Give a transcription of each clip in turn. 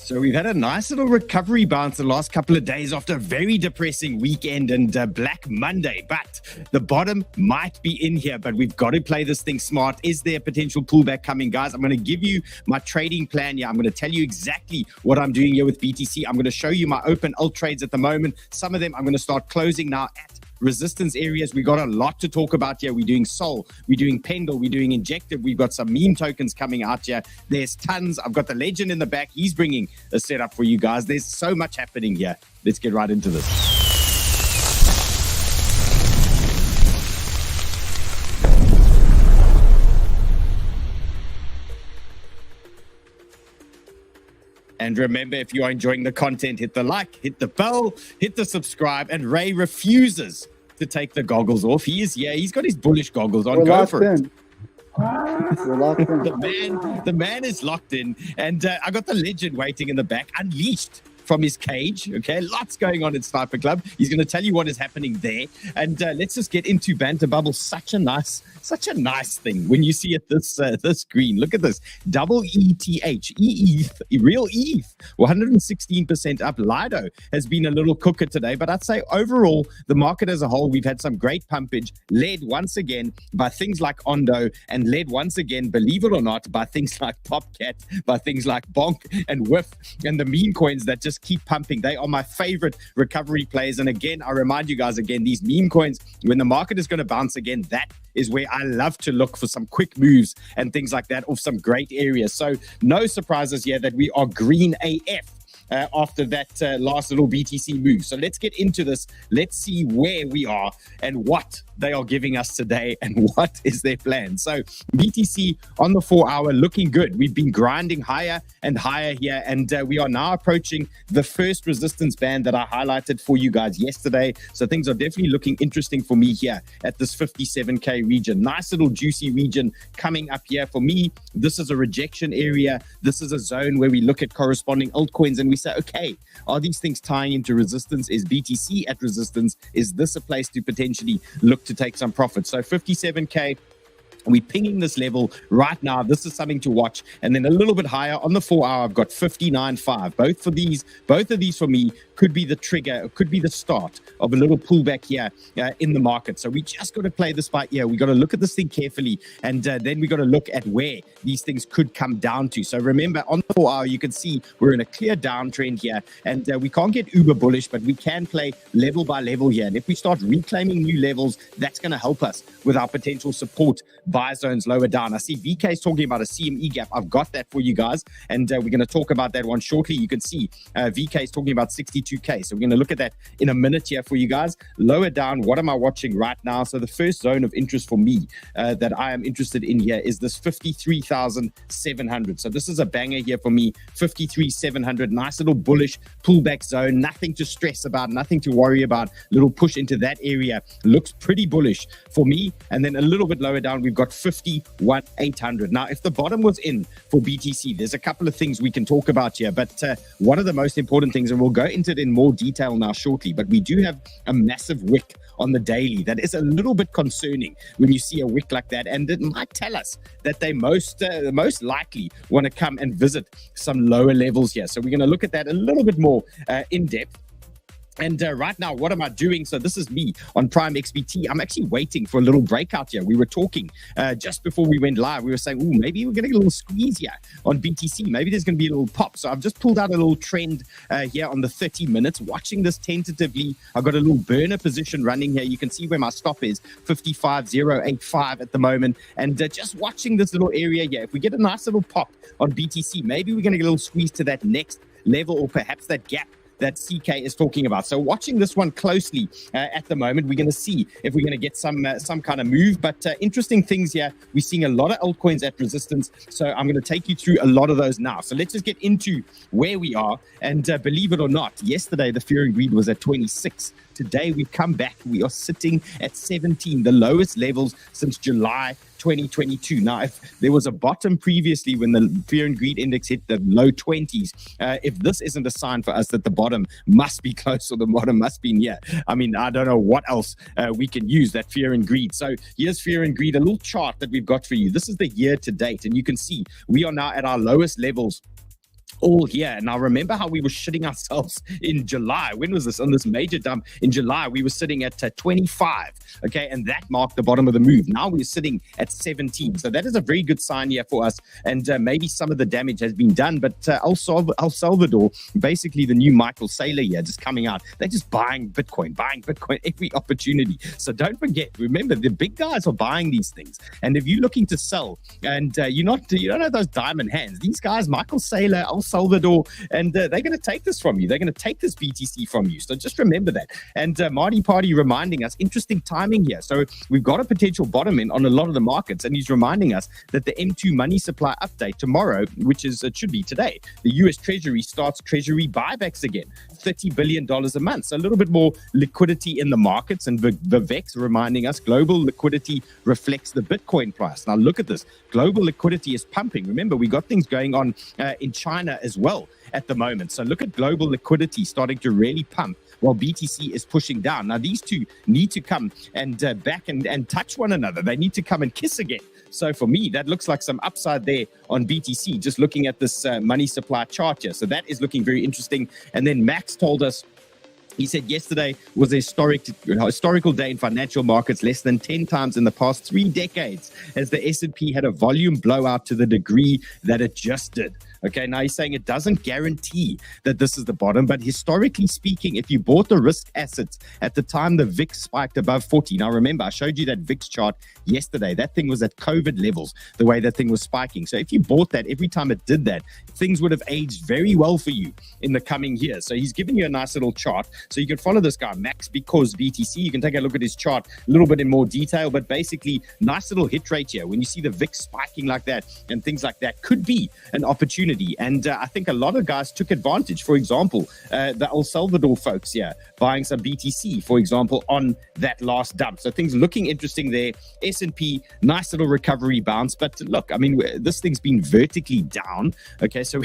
So we've had a nice little recovery bounce the last couple of days after a very depressing weekend and Black Monday. But the bottom might be in here, but we've got to play this thing smart. Is there a potential pullback coming, guys? I'm going to give you my trading plan here. I'm going to tell you exactly what I'm doing here with BTC. I'm going to show you my open alt trades at the moment. Some of them I'm going to start closing now at resistance areas. We got a lot to talk about here. We're doing Sol, we're doing Pendle, we're doing Injective. We've got some meme tokens coming out here. There's tons. I've got the legend in the back. He's bringing a setup for you guys. There's so much happening here. Let's get right into this. And remember, if you are enjoying the content, hit the like, hit the bell, hit the subscribe. And Ray refuses to take the goggles off. He is, he's got his bullish goggles on. Go for it. We're locked in. The man is locked in. And I got the legend waiting in the back, unleashed from his cage. Okay, lots going on at Sniper Club. He's going to tell you what is happening there. And let's just get into Banter Bubble. Such a nice thing when you see it this green. Look at this. Double ETH, real ETH, 116% up. Lido has been a little cooker today, but I'd say overall, the market as a whole, we've had some great pumpage, led once again by things like Ondo, and led once again, believe it or not, by things like Popcat, by things like Bonk and Whiff, and the meme coins that just keep pumping. They are my favorite recovery plays. And again, I remind you guys again, these meme coins, when the market is going to bounce again, that is where I love to look for some quick moves and things like that off some great areas. So no surprises here that we are green AF after that last little BTC move. So let's get into this. Let's see where we are and what they are giving us today and what is their plan. So BTC on the 4 hour looking good. We've been grinding higher and higher here, and we are now approaching the first resistance band that I highlighted for you guys yesterday. So things are definitely looking interesting for me here at this 57K region. Nice little juicy region coming up here. For me, this is a rejection area. This is a zone where we look at corresponding altcoins and we say, okay, are these things tying into resistance? Is BTC at resistance? Is this a place to potentially look to take some profit? So 57K, we're pinging this level right now. This is something to watch. And then a little bit higher on the 4 hour, I've got 59.5. Both of these for me could be the trigger, could be the start of a little pullback here in the market. So we just got to play this by ear. We got to look at this thing carefully, and then we got to look at where these things could come down to. So remember, on the 4 hour, you can see we're in a clear downtrend here, and we can't get uber bullish, but we can play level by level here. And if we start reclaiming new levels, that's going to help us with our potential support buy zones lower down. I see VK is talking about a CME gap. I've got that for you guys, and we're going to talk about that one shortly. You can see VK is talking about 62K. So we're going to look at that in a minute here for you guys. Lower down, what am I watching right now? So the first zone of interest for me that I am interested in here is this 53,700. So this is a banger here for me. 53,700, nice little bullish pullback zone. Nothing to stress about, nothing to worry about. Little push into that area. Looks pretty bullish for me. And then a little bit lower down, we've got 51,800. Now, if the bottom was in for BTC, there's a couple of things we can talk about here, but one of the most important things, and we'll go into it in more detail now shortly, but we do have a massive wick on the daily that is a little bit concerning when you see a wick like that, and it might tell us that they most likely want to come and visit some lower levels here. So we're going to look at that a little bit more in depth. And right now, what am I doing? So this is me on Prime XBT. I'm actually waiting for a little breakout here. We were talking just before we went live. We were saying, oh, maybe we're going to get a little squeeze here on BTC. Maybe there's going to be a little pop. So I've just pulled out a little trend here on the 30 minutes, watching this tentatively. I've got a little burner position running here. You can see where my stop is, 55,085 at the moment. And just watching this little area here. If we get a nice little pop on BTC, maybe we're going to get a little squeeze to that next level, or perhaps that gap that CK is talking about. So watching this one closely at the moment, we're going to see if we're going to get some kind of move. But interesting things here. We're seeing a lot of altcoins at resistance. So I'm going to take you through a lot of those now. So let's just get into where we are. And believe it or not, yesterday the fear and greed was at 26. Today we've come back. We are sitting at 17, the lowest levels since July 2022. Now, if there was a bottom previously when the fear and greed index hit the low 20s, if this isn't a sign for us that the bottom must be close or the bottom must be near, I mean, I don't know what else we can use that fear and greed. So here's fear and greed, a little chart that we've got for you. This is the year to date, and you can see we are now at our lowest levels all here. Now, remember how we were shitting ourselves in July? When was this? On this major dump in July, we were sitting at 25. Okay, and that marked the bottom of the move. Now we're sitting at 17. So that is a very good sign here for us. And maybe some of the damage has been done. But 𝗏𝗏𝗏𝗏, basically the new 𝗏𝗏𝗏𝗏 here, just coming out. They're just buying Bitcoin every opportunity. So don't forget, remember, the big guys are buying these things. And if you're looking to sell and you don't have those diamond hands, these guys, 𝗏𝗏𝗏𝗏, 𝗏𝗏𝗏𝗏, and they're going to take this from you. They're going to take this BTC from you. So just remember that. And Marty Party reminding us, interesting timing here. So we've got a potential bottom in on a lot of the markets, and he's reminding us that the M2 money supply update tomorrow, which is it should be today, the US Treasury starts Treasury buybacks again, $30 billion a month. So a little bit more liquidity in the markets, and Vivek's reminding us global liquidity reflects the Bitcoin price. Now look at this. Global liquidity is pumping. Remember, we got things going on in China as well at the moment. So look at global liquidity starting to really pump while BTC is pushing down. Now, these two need to come and back and touch one another. They need to come and kiss again. So for me, that looks like some upside there on BTC, just looking at this money supply chart here. So that is looking very interesting. And then Max told us, he said yesterday was a historical day in financial markets, less than 10 times in the past 3 decades, as the S&P had a volume blowout to the degree that it just did. Okay, now he's saying it doesn't guarantee that this is the bottom, but historically speaking, if you bought the risk assets at the time the VIX spiked above 40, now remember, I showed you that VIX chart yesterday. That thing was at COVID levels, the way that thing was spiking. So if you bought that every time it did that, things would have aged very well for you in the coming years. So he's giving you a nice little chart. So you can follow this guy, Max, because BTC. You can take a look at his chart a little bit in more detail, but basically, nice little hit rate here. When you see the VIX spiking like that and things like that, could be an opportunity. And I think a lot of guys took advantage. For example, the El Salvador folks here buying some BTC, for example, on that last dump. So things looking interesting there. S&P, nice little recovery bounce. But look, I mean, this thing's been vertically down. Okay, so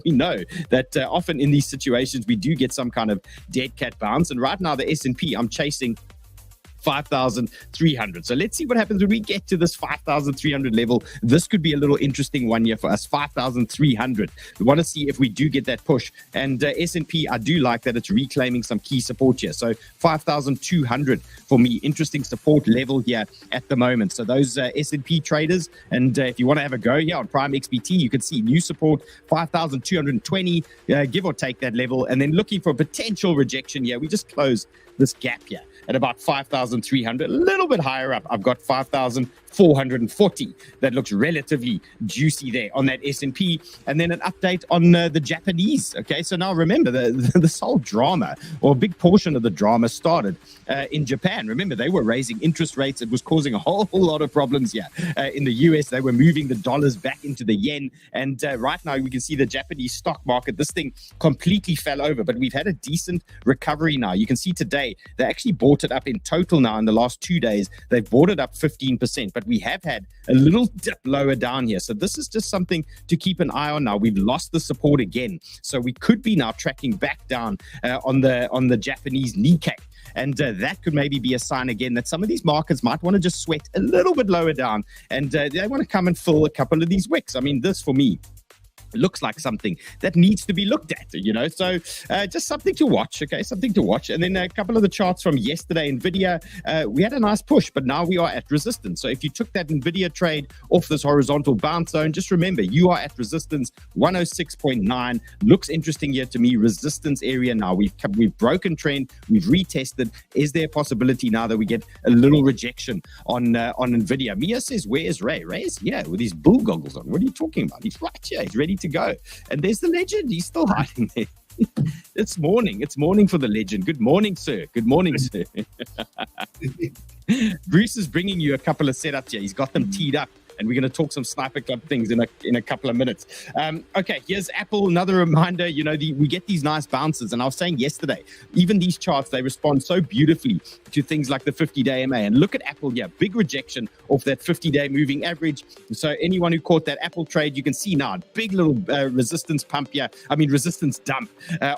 we know that often in these situations, we do get some kind of dead cat bounce. And right now, the S&P, I'm chasing 5,300. So let's see what happens when we get to this 5,300 level. This could be a little interesting one here for us, 5,300. We want to see if we do get that push. And S&P, I do like that it's reclaiming some key support here. So 5,200 for me, interesting support level here at the moment. So those S&P traders, and if you want to have a go here on Prime XBT, you can see new support, 5,220, give or take that level. And then looking for a potential rejection here. We just closed this gap here at about 5,300, a little bit higher up. I've got 5,440. That looks relatively juicy there on that S&P. And then an update on the Japanese. Okay, so now remember, this whole drama, or a big portion of the drama started in Japan. Remember, they were raising interest rates. It was causing a whole lot of problems here. In the US, they were moving the dollars back into the yen. And right now, we can see the Japanese stock market. This thing completely fell over, but we've had a decent recovery now. You can see today, they actually bought it up in total now in the last 2 days. They've bought it up 15%, but we have had a little dip lower down here. So this is just something to keep an eye on now. We've lost the support again. So we could be now tracking back down on the Japanese Nikkei. And that could maybe be a sign again that some of these markets might want to just sweat a little bit lower down. And they want to come and fill a couple of these wicks. I mean, this for me looks like something that needs to be looked at, so just something to watch. Okay, something to watch. And then a couple of the charts from yesterday, Nvidia, we had a nice push, but now we are at resistance. So if you took that Nvidia trade off this horizontal bounce zone, just remember you are at resistance 106.9. Looks interesting here to me. Resistance area now. We've broken trend, we've retested. Is there a possibility now that we get a little rejection on Nvidia? Mia says, where's Ray? Ray's here with his bull goggles on. What are you talking about? He's right here, he's ready to go. And there's the legend. He's still hiding there. It's morning. It's morning for the legend. Good morning, sir. Good morning, sir. Bruce is bringing you a couple of setups here. He's got them teed up. And we're going to talk some Sniper Club things in a couple of minutes. Okay, here's Apple. Another reminder, we get these nice bounces. And I was saying yesterday, even these charts, they respond so beautifully to things like the 50-day MA. And look at Apple here, big rejection off that 50-day moving average. So anyone who caught that Apple trade, you can see now, big little resistance pump here. Resistance dump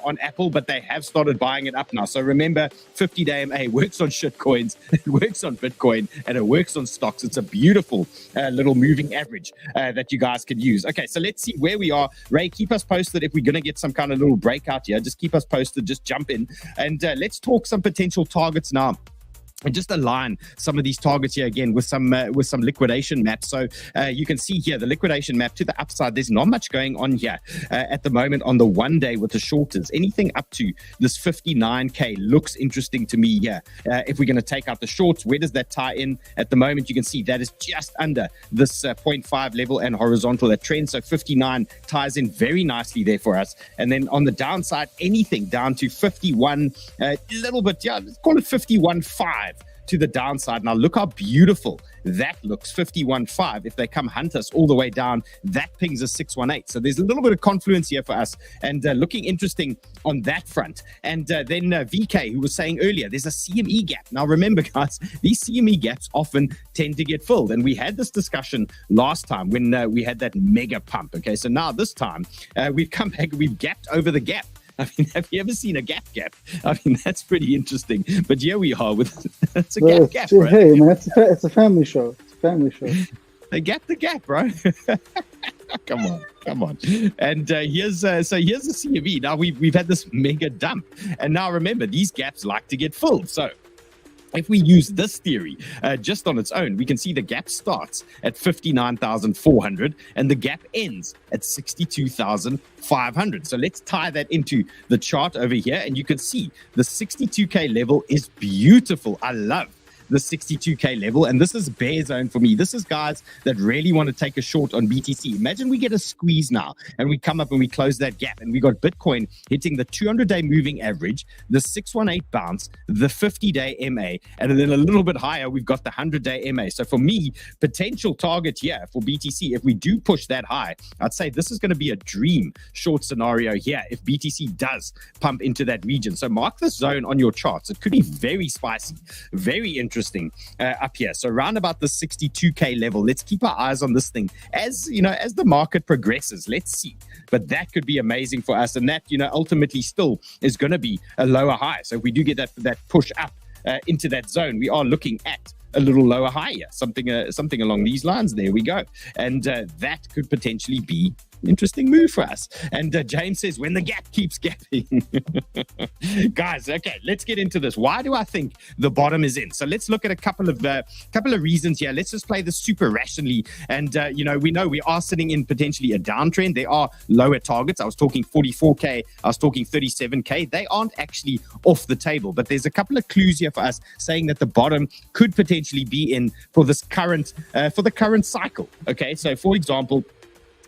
on Apple, but they have started buying it up now. So remember, 50-day MA works on shitcoins, it works on Bitcoin, and it works on stocks. It's a beautiful little little moving average that you guys can use. Okay, so let's see where we are. Ray, keep us posted if we're going to get some kind of little breakout here. Just keep us posted. Just jump in. And let's talk some potential targets now. And just align some of these targets here again with some liquidation maps. So you can see here the liquidation map to the upside. There's not much going on here at the moment on the 1 day with the shorters. Anything up to this 59K looks interesting to me here. If we're going to take out the shorts, where does that tie in? At the moment, you can see that is just under this 0.5 level and horizontal trend. So 59 ties in very nicely there for us. And then on the downside, anything down to 51, a little bit, yeah, let's call it 51.5. To the downside. Now look how beautiful that looks. 51.5. If they come hunt us all the way down, that pings a 618. So there's a little bit of confluence here for us, and looking interesting on that front. And then VK, who was saying earlier, there's a CME gap. Now remember, guys, these CME gaps often tend to get filled, and we had this discussion last time when we had that mega pump. Okay, so now this time we've come back, we've gapped over the gap. I mean, have you ever seen a gap? I mean, that's pretty interesting. But here we are with it's a gap, bro. Hey, man, it's a family show. It's a family show. They gap the gap, bro. Come on. And here's the CME. Now we've had this mega dump, and now remember, these gaps like to get filled. So if we use this theory just on its own, we can see the gap starts at 59,400 and the gap ends at 62,500. So let's tie that into the chart over here, and you can see the 62K level is beautiful. I love the 62K level, and this is bear zone for me. This is guys that really want to take a short on BTC. Imagine we get a squeeze now and we come up and we close that gap, and we got Bitcoin hitting the 200-day moving average, the 618 bounce, the 50-day MA, and then a little bit higher we've got the 100-day MA. So for me, potential target here for BTC, if we do push that high, I'd say this is going to be a dream short scenario here if BTC does pump into that region. So mark this zone on your charts. It could be very spicy, very interesting up here. So around about the 62K level, let's keep our eyes on this thing as you know, as the market progresses. Let's see, but that could be amazing for us, and that, you know, ultimately still is going to be a lower high. So if we do get that push up into that zone, we are looking at a little lower high here, something along these lines. There we go, and that could potentially be interesting move for us. And James says, when the gap keeps gapping. Guys, okay, let's get into this. Why do I think the bottom is in? So let's look at a couple of reasons here. Let's just play this super rationally. And we know we are sitting in potentially a downtrend. There are lower targets. I was talking 44K. I was talking 37K. They aren't actually off the table, but there's a couple of clues here for us saying that the bottom could potentially be in for this current cycle. Okay, so for example,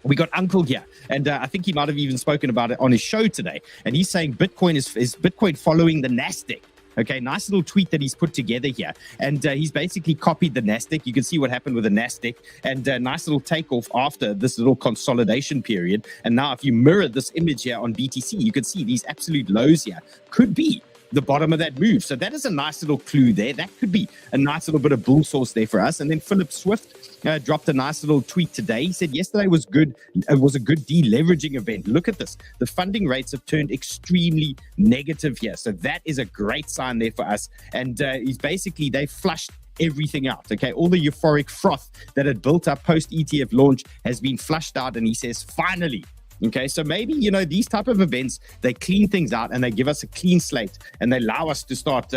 we got Uncle here, and I think he might have even spoken about it on his show today. And he's saying Bitcoin is Bitcoin following the Nasdaq. Okay, nice little tweet that he's put together here. And he's basically copied the Nasdaq. You can see what happened with the Nasdaq, and nice little takeoff after this little consolidation period. And now if you mirror this image here on BTC, you can see these absolute lows here could be the bottom of that move. So that is a nice little clue there. That could be a nice little bit of bull source there for us. And then Philip Swift dropped a nice little tweet today. He said yesterday was good. It was a good deleveraging event. Look at this. The funding rates have turned extremely negative here. So that is a great sign there for us. And they flushed everything out. Okay, all the euphoric froth that had built up post ETF launch has been flushed out. And he says, finally. Okay, so maybe, these type of events, they clean things out and they give us a clean slate and they allow us to start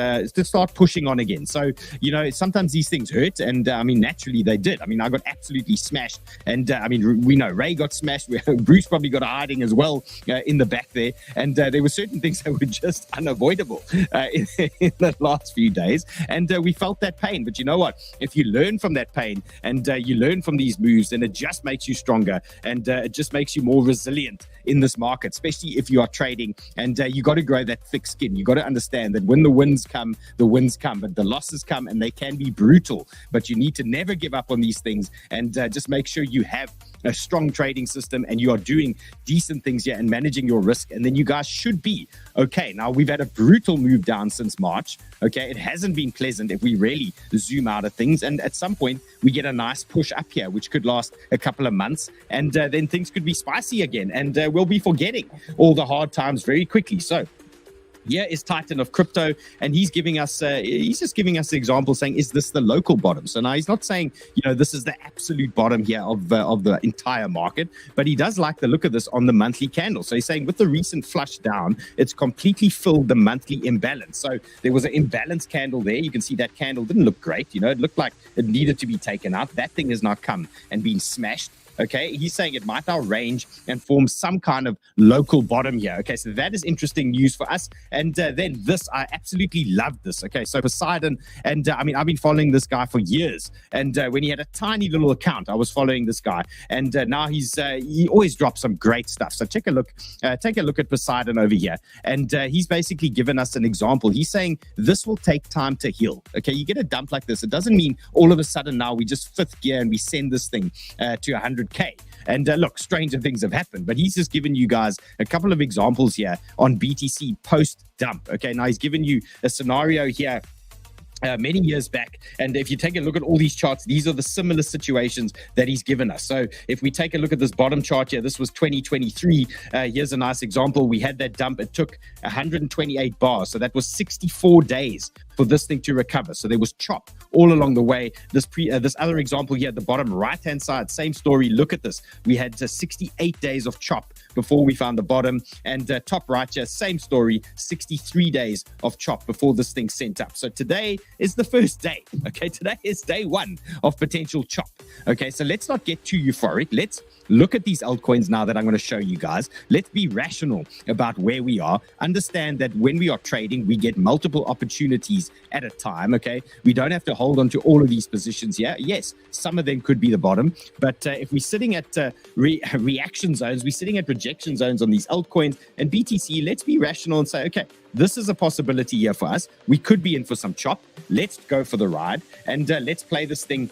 pushing on again. So, sometimes these things hurt, and naturally they did. I got absolutely smashed, and we know Ray got smashed. Bruce probably got a hiding as well in the back there, and there were certain things that were just unavoidable in the last few days, and we felt that pain. But you know what? If you learn from that pain and you learn from these moves, then it just makes you stronger, and it just makes you more resilient in this market, especially if you are trading. And you got to grow that thick skin. You got to understand that when the wins come, but the losses come, and they can be brutal. But you need to never give up on these things, and just make sure you have a strong trading system and you are doing decent things here and managing your risk. And then you guys should be okay. Now, we've had a brutal move down since March. Okay, it hasn't been pleasant if we really zoom out of things. And at some point, we get a nice push up here, which could last a couple of months. And then things could be spicy again. And we'll be forgetting all the hard times very quickly. So Here is Titan of crypto, and he's just giving us the example, saying, is this the local bottom? So now he's not saying, this is the absolute bottom here of the entire market, but he does like the look of this on the monthly candle. So he's saying with the recent flush down, it's completely filled the monthly imbalance. So there was an imbalance candle there. You can see that candle didn't look great. It looked like it needed to be taken out. That thing has now come and been smashed. Okay, he's saying it might now range and form some kind of local bottom here. Okay, so that is interesting news for us. And then this, I absolutely love this. Okay, so Poseidon, and I've been following this guy for years. And when he had a tiny little account, I was following this guy. And now he always drops some great stuff. So take a look at Poseidon over here. And he's basically given us an example. He's saying this will take time to heal. Okay, you get a dump like this. It doesn't mean all of a sudden now we just fifth gear and we send this thing to 100K. And look, stranger things have happened, but he's just given you guys a couple of examples here on BTC post dump. Okay, now he's given you a scenario here many years back, and if you take a look at all these charts, these are the similar situations that he's given us. So if we take a look at this bottom chart here, this was 2023. Here's a nice example. We had that dump. It took 128 bars, so that was 64 days for this thing to recover. So there was chop all along the way. This other example here at the bottom right hand side, same story. Look at this. We had 68 days of chop before we found the bottom, and top right here, same story, 63 days of chop before this thing sent up. So today is the first day. Okay, today is day one of potential chop. Okay, so let's not get too euphoric. Let's look at these altcoins now that I'm going to show you guys. Let's be rational about where we are. Understand that when we are trading, we get multiple opportunities at a time. Okay, we don't have to hold on to all of these positions here. Yes, some of them could be the bottom, but if we're sitting at reaction zones, we're sitting at rejection zones on these altcoins and BTC, let's be rational and say, okay, this is a possibility here for us. We could be in for some chop. Let's go for the ride, and let's play this thing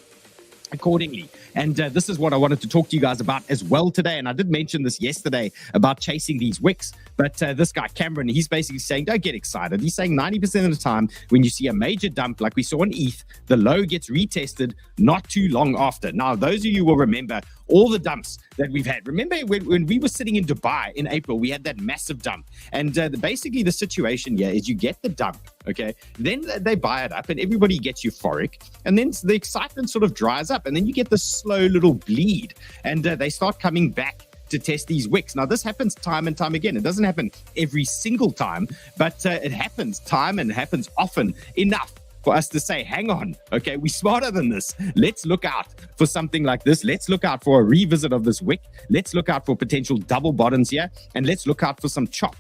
accordingly. And this is what I wanted to talk to you guys about as well today. And I did mention this yesterday about chasing these wicks, but this guy Cameron, he's basically saying don't get excited. He's saying 90% of the time when you see a major dump like we saw on ETH, the low gets retested not too long after. Now those of you will remember all the dumps that we've had. Remember when we were sitting in Dubai in April, we had that massive dump. And basically the situation here is you get the dump, okay? Then they buy it up and everybody gets euphoric. And then the excitement sort of dries up. And then you get this slow little bleed. And they start coming back to test these wicks. Now, this happens time and time again. It doesn't happen every single time, but it happens time and happens often enough for us to say, hang on, okay, we're smarter than this. Let's look out for something like this. Let's look out for a revisit of this wick. Let's look out for potential double bottoms here. And let's look out for some chop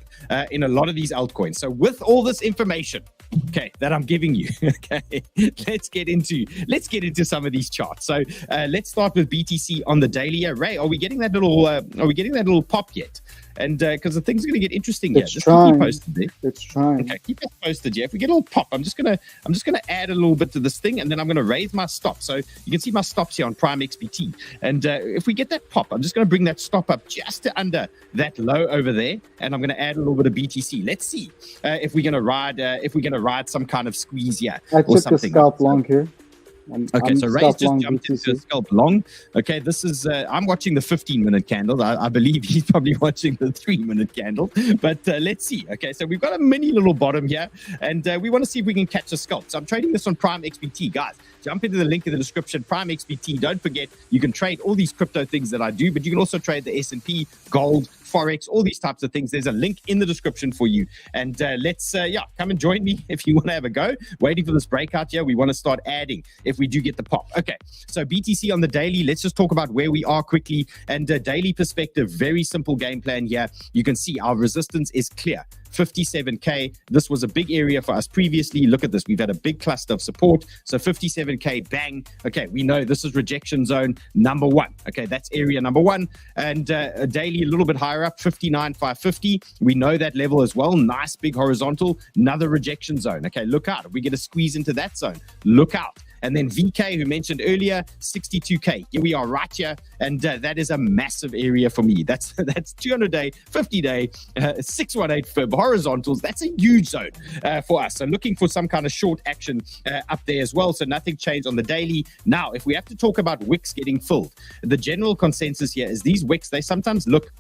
in a lot of these altcoins. So with all this information, okay, that I'm giving you, okay, let's get into some of these charts. So let's start with BTC on the daily. Ray, are we getting that little pop yet? And because the thing's going to get interesting here. Just keep posted there. It's trying. Okay, keep it posted. Yeah, if we get a little pop, I'm just gonna add a little bit to this thing, and then I'm gonna raise my stop. So you can see my stops here on Prime XBT. And if we get that pop, I'm just gonna bring that stop up just to under that low over there, and I'm gonna add a little bit of BTC. Let's see if we're gonna ride some kind of squeeze here. I took a scalp long here. Okay, so Ray's just jumped into a scalp long. Okay, this is, I'm watching the 15-minute candle. I believe he's probably watching the 3-minute candle, but let's see. Okay, so we've got a mini little bottom here, and we want to see if we can catch a scalp. So I'm trading this on Prime XBT. Guys, jump into the link in the description, Prime XBT. Don't forget, you can trade all these crypto things that I do, but you can also trade the S&P, gold, Forex, all these types of things. There's a link in the description for you. And let's, come and join me if you want to have a go. Waiting for this breakout here. We want to start adding if we do get the pop. Okay, so BTC on the daily. Let's just talk about where we are quickly. And daily perspective, very simple game plan here. You can see our resistance is clear. 57K. This was a big area for us previously. Look at this. We've had a big cluster of support. So 57K, bang. Okay, we know this is rejection zone number one. Okay, that's area number one. And a daily a little bit higher up, 59,550. We know that level as well. Nice big horizontal. Another rejection zone. Okay, look out. If we get a squeeze into that zone, look out. And then VK, who mentioned earlier, 62K. Here we are right here. And that is a massive area for me. That's 200-day, 50-day, 618 fib horizontals. That's a huge zone for us. So looking for some kind of short action up there as well. So nothing changed on the daily. Now, if we have to talk about wicks getting filled, the general consensus here is these wicks, they sometimes look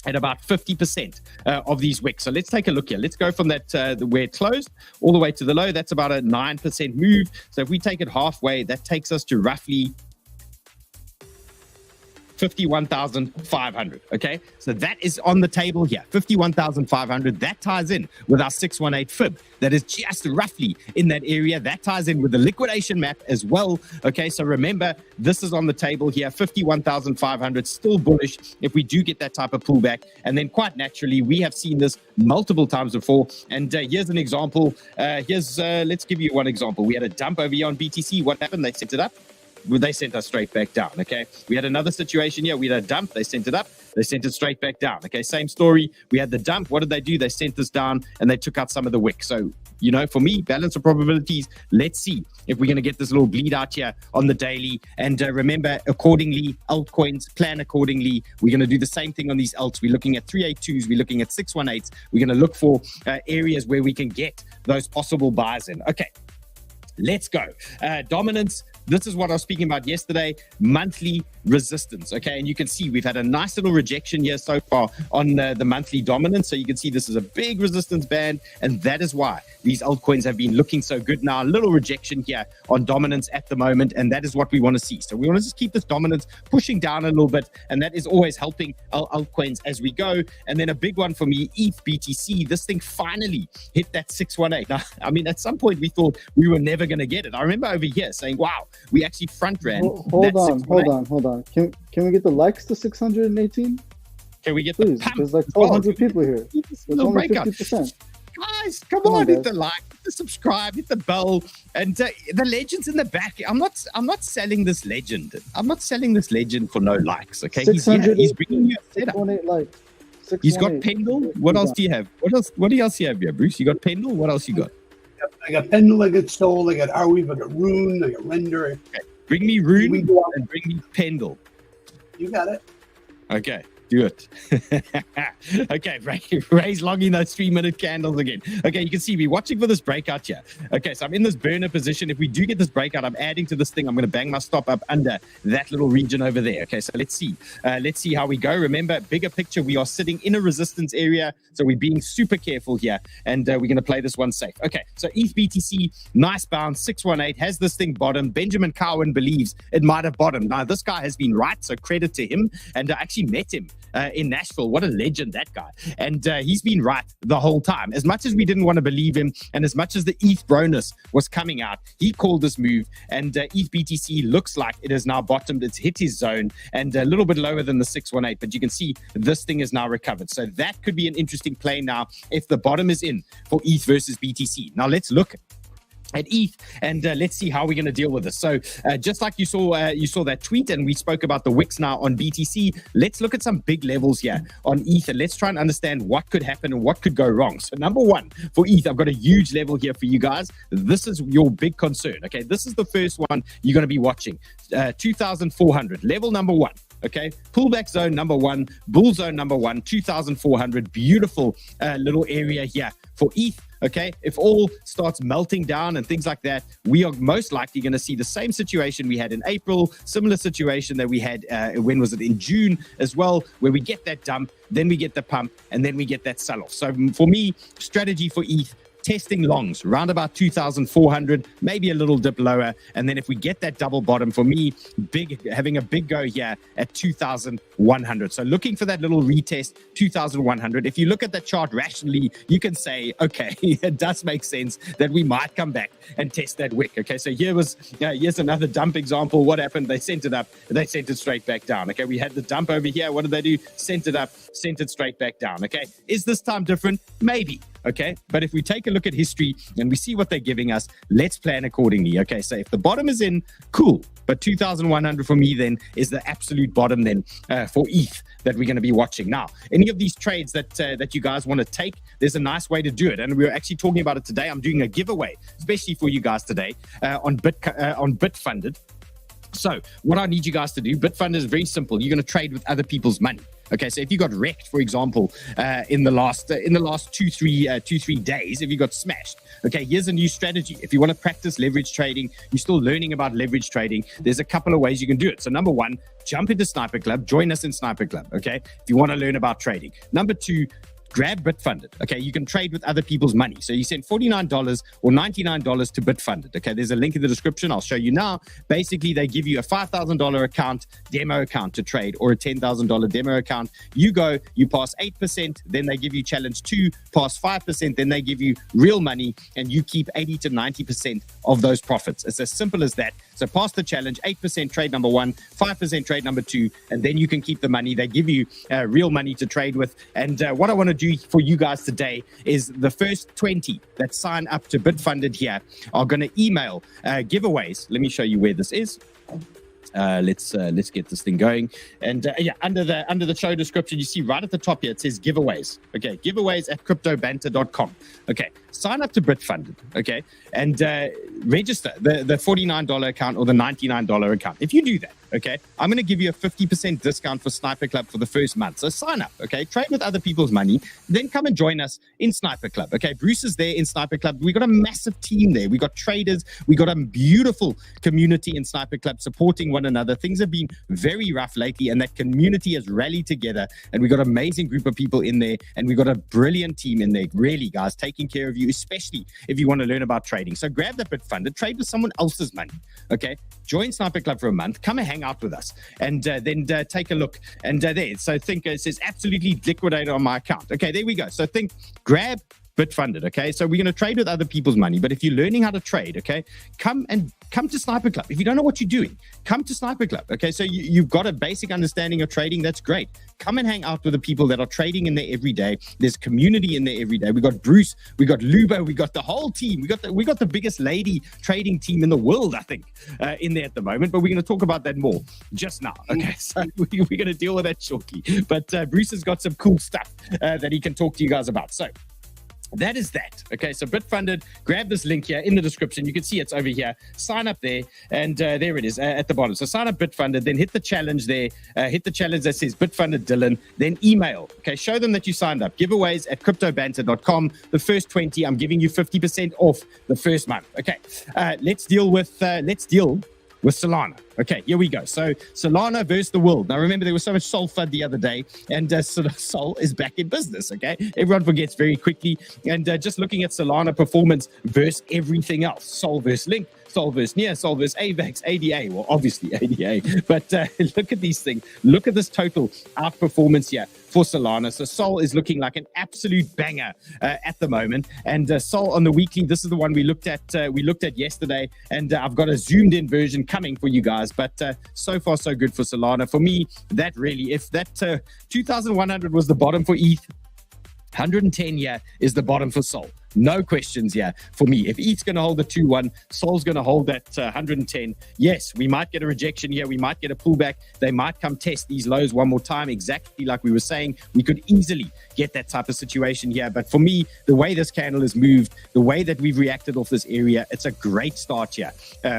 at about 50% of these wicks. So let's take a look here. Let's go from that where it closed all the way to the low. That's about a 9% move. So if we take it halfway, that takes us to roughly 51,500. Okay, so that is on the table here, 51,500. That ties in with our 618 fib. That is just roughly in that area. That ties in with the liquidation map as well. Okay, so remember, this is on the table here, 51,500, still bullish if we do get that type of pullback. And then quite naturally, we have seen this multiple times before. And here's an example. Let's give you one example. We had a dump over here on BTC. What happened? They set it up. They sent us straight back down. Okay, we had another situation here. We had a dump. They sent it up. They sent it straight back down. Okay, same story. We had the dump. What did they do? They sent us down and they took out some of the wick. So, you know, for me, balance of probabilities. Let's see if we're going to get this little bleed out here on the daily. And remember, accordingly, altcoins, plan accordingly. We're going to do the same thing on these alts. We're looking at 382s. We're looking at 618s. We're going to look for areas where we can get those possible buys in. Okay, let's go. Dominance. This is what I was speaking about yesterday, monthly resistance, okay? And you can see we've had a nice little rejection here so far on the monthly dominance. So you can see this is a big resistance band, and that is why these altcoins have been looking so good now. A little rejection here on dominance at the moment, and that is what we want to see. So we want to just keep this dominance pushing down a little bit, and that is always helping our altcoins as we go. And then a big one for me, ETH BTC. This thing finally hit that 618. Now, I mean, at some point we thought we were never going to get it. I remember over here saying, wow, we actually front ran. Hold on. Can we get the likes to 618? Can we get Please, the pump? there's like 1,200 people here. It's only 50%. Guys, come on, hit the like, hit the subscribe, hit the bell, and the legend's in the back. I'm not selling this legend. I'm not selling this legend for no likes. Okay, he's bringing you a setup. 618 likes. He's got Pendle. What else do you have? What else do you have here, Bruce? You got Pendle. What else you got? I got Pendle, I got Soul, I got 𝗟𝗓𝗡, I got Rune, I got Render. Okay. Bring me Rune and bring me Pendle. You got it. Okay, do it. Okay, Ray's logging those 3-minute candles again. Okay, you can see me watching for this breakout here. Okay, so I'm in this burner position. If we do get this breakout, I'm adding to this thing. I'm going to bang my stop up under that little region over there. Okay, so let's see. Let's see how we go. Remember, bigger picture, we are sitting in a resistance area, so we're being super careful here, and we're going to play this one safe. Okay, so ETH BTC, nice bounce, 618. Has this thing bottomed? Benjamin Cowan believes it might have bottomed. Now, this guy has been right, so credit to him, and I actually met him in Nashville. What a legend, that guy. And he's been right the whole time. As much as we didn't want to believe him, and as much as the ETH bronus was coming out, he called this move, and ETH BTC looks like it has now bottomed. It's hit his zone, and a little bit lower than the 618, but you can see this thing is now recovered. So that could be an interesting play now if the bottom is in for ETH versus BTC. Now let's look at ETH, and let's see how we're going to deal with this. So just like you saw that tweet, and we spoke about the wicks now on BTC, let's look at some big levels here on ETH, and let's try and understand what could happen and what could go wrong. So number one, for ETH, I've got a huge level here for you guys. This is your big concern. Okay, this is the first one you're going to be watching. 2,400, level number one. Okay, pullback zone number one, bull zone number one, 2,400. Beautiful little area here for ETH. Okay, if all starts melting down and things like that, we are most likely going to see the same situation we had in April, similar situation that we had, when was it, in June as well, where we get that dump, then we get the pump, and then we get that sell-off. So for me, strategy for ETH, testing longs around about 2,400, maybe a little dip lower, and then if we get that double bottom, for me, having a big go here at 2,100. So looking for that little retest, 2,100. If you look at that chart rationally, you can say, okay, it does make sense that we might come back and test that wick. Okay, so here's another dump example. What happened? They sent it up, they sent it straight back down. Okay, we had the dump over here. What did they do? Sent it up, sent it straight back down. Okay, is this time different? Maybe. Okay, but if we take a look at history and we see what they're giving us, let's plan accordingly. Okay, so if the bottom is in, cool, but 2,100 for me then is the absolute bottom then for ETH that we're going to be watching. Now, any of these trades that you guys want to take, there's a nice way to do it, and we're actually talking about it today. I'm doing a giveaway, especially for you guys today on Bitfunded. So what I need you guys to do, Bitfunded is very simple. You're going to trade with other people's money. Okay, so if you got wrecked, for example, in the last 2-3 days, if you got smashed, okay, here's a new strategy. If you want to practice leverage trading, you're still learning about leverage trading, there's a couple of ways you can do it. So number one, jump into Sniper Club, join us in Sniper Club, okay, if you want to learn about trading. Number two, grab Bitfunded. Okay, you can trade with other people's money. So you send $49 or $99 to Bitfunded. Okay, there's a link in the description. I'll show you now. Basically, they give you a $5,000 account, demo account to trade, or a $10,000 demo account. You go, you pass 8%, then they give you challenge 2, pass 5%, then they give you real money, and you keep 80 to 90% of those profits. It's as simple as that. So pass the challenge, 8% trade number 1, 5% trade number 2, and then you can keep the money. They give you real money to trade with. And what I want to do for you guys today is the first 20 that sign up to Bitfunded here are going to email giveaways. Let me show you where this is. Let's get this thing going. And yeah, under the show description, you see right at the top here, it says giveaways. Okay, giveaways at 𝗏𝗏𝗣𝗘𝗥. Okay, sign up to Bitfunded. Okay, and register the $49 account or the $99 account. If you do that, okay, I'm going to give you a 50% discount for Sniper Club for the first month. So sign up, okay, trade with other people's money, then come and join us in Sniper Club. Okay, Bruce is there in Sniper Club. We got a massive team there. We got traders. We got a beautiful community in Sniper Club supporting one another. Things have been very rough lately, and that community has rallied together, and we got an amazing group of people in there, and we got a brilliant team in there, really, guys, taking care of you, especially if you want to learn about trading. So grab that Bitfunded, trade with someone else's money, okay? Join Sniper Club for a month, come and hang out with us, and then take a look. And there, so think it says absolutely liquidated on my account. Okay, there we go. So think, grab Bitfunded, okay? So we're going to trade with other people's money, but if you're learning how to trade, okay, come to Sniper Club. If you don't know what you're doing, come to Sniper Club, okay? So you've got a basic understanding of trading, that's great. Come and hang out with the people that are trading in there every day. There's community in there every day. We got Bruce, we got Lubo, we got the whole team. We got the biggest lady trading team in the world, I think, in there at the moment, but we're going to talk about that more just now, okay? So we're going to deal with that shortly. But Bruce has got some cool stuff that he can talk to you guys about. So that is that. Okay, so Bitfunded, grab this link here in the description. You can see it's over here. Sign up there, and there it is at the bottom. So sign up Bitfunded, then hit the challenge there. Hit the challenge that says Bitfunded Dylan, then email. Okay, show them that you signed up. Giveaways at 𝗏𝗏𝗣𝗘𝗥. The first 20, I'm giving you 50% off the first month. Okay, let's deal with Solana. Okay, here we go. So Solana versus the world. Now remember, there was so much Sol FUD the other day, and Sol is back in business. Okay, everyone forgets very quickly. And just looking at Solana performance versus everything else, Sol versus Link, Sol versus Near, Sol versus AVAX, ADA. Well, obviously ADA, but look at these things. Look at this total outperformance here for Solana. So Sol is looking like an absolute banger at the moment. And Sol on the weekly, this is the one we looked at yesterday, and I've got a zoomed in version coming for you guys. But so far so good for Solana. For me, that really, if that 2,100 was the bottom for ETH, 110 here is the bottom for Sol. No questions here for me. If ETH's going to hold the 2-1, Sol's going to hold that 110. Yes, we might get a rejection here. We might get a pullback. They might come test these lows one more time, exactly like we were saying. We could easily get that type of situation here. But for me, the way this candle has moved, the way that we've reacted off this area, it's a great start here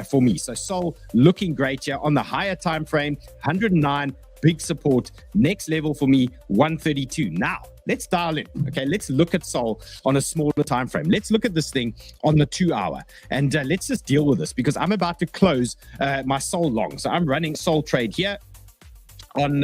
for me. So Sol looking great here on the higher time frame, 109. Big support. Next level for me, 132. Now, let's dial in. Okay, let's look at Sol on a smaller time frame. Let's look at this thing on the 2 hour, and let's just deal with this because I'm about to close my Sol long. So I'm running Sol trade here on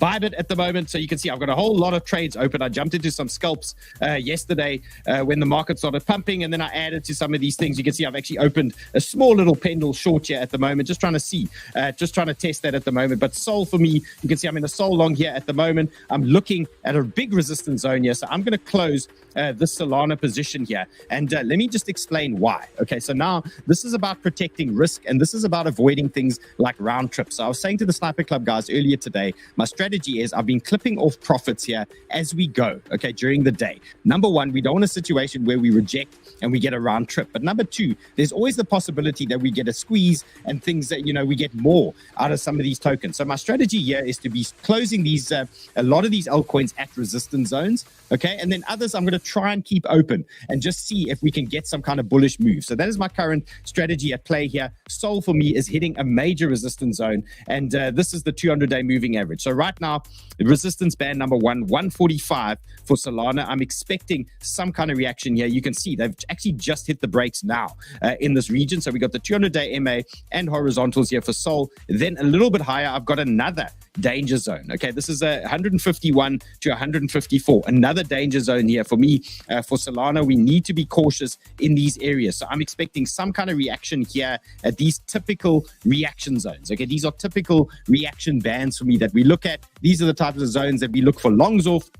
Bybit at the moment. So you can see I've got a whole lot of trades open. I jumped into some scalps yesterday when the market started pumping, and then I added to some of these things. You can see I've actually opened a small little pendle short here at the moment, just trying to see, just trying to test that at the moment. But Sol for me, you can see I'm in a Sol long here at the moment. I'm looking at a big resistance zone here. So I'm going to close this Solana position here. And let me just explain why. Okay, so now this is about protecting risk, and this is about avoiding things like round trips. So I was saying to the Sniper Club guys earlier today, my strategy is I've been clipping off profits here as we go, okay, during the day. Number one, we don't want a situation where we reject and we get a round trip. But number two, there's always the possibility that we get a squeeze and things that, you know, we get more out of some of these tokens. So my strategy here is to be closing these, a lot of these altcoins at resistance zones, okay? And then others I'm going to try and keep open and just see if we can get some kind of bullish move. So that is my current strategy at play here. Sol for me is hitting a major resistance zone, and this is the 200-day moving average. So right right now, resistance band number 145 for Solana. I'm expecting some kind of reaction here. You can see they've actually just hit the brakes now in this region. So we got the 200-day MA and horizontals here for Sol. Then a little bit higher, I've got another danger zone. Okay, this is a 151 to 154, another danger zone here for me. For Solana, we need to be cautious in these areas. So I'm expecting some kind of reaction here at these typical reaction zones. Okay, these are typical reaction bands for me that we look at. These are the types of zones that we look for longs off.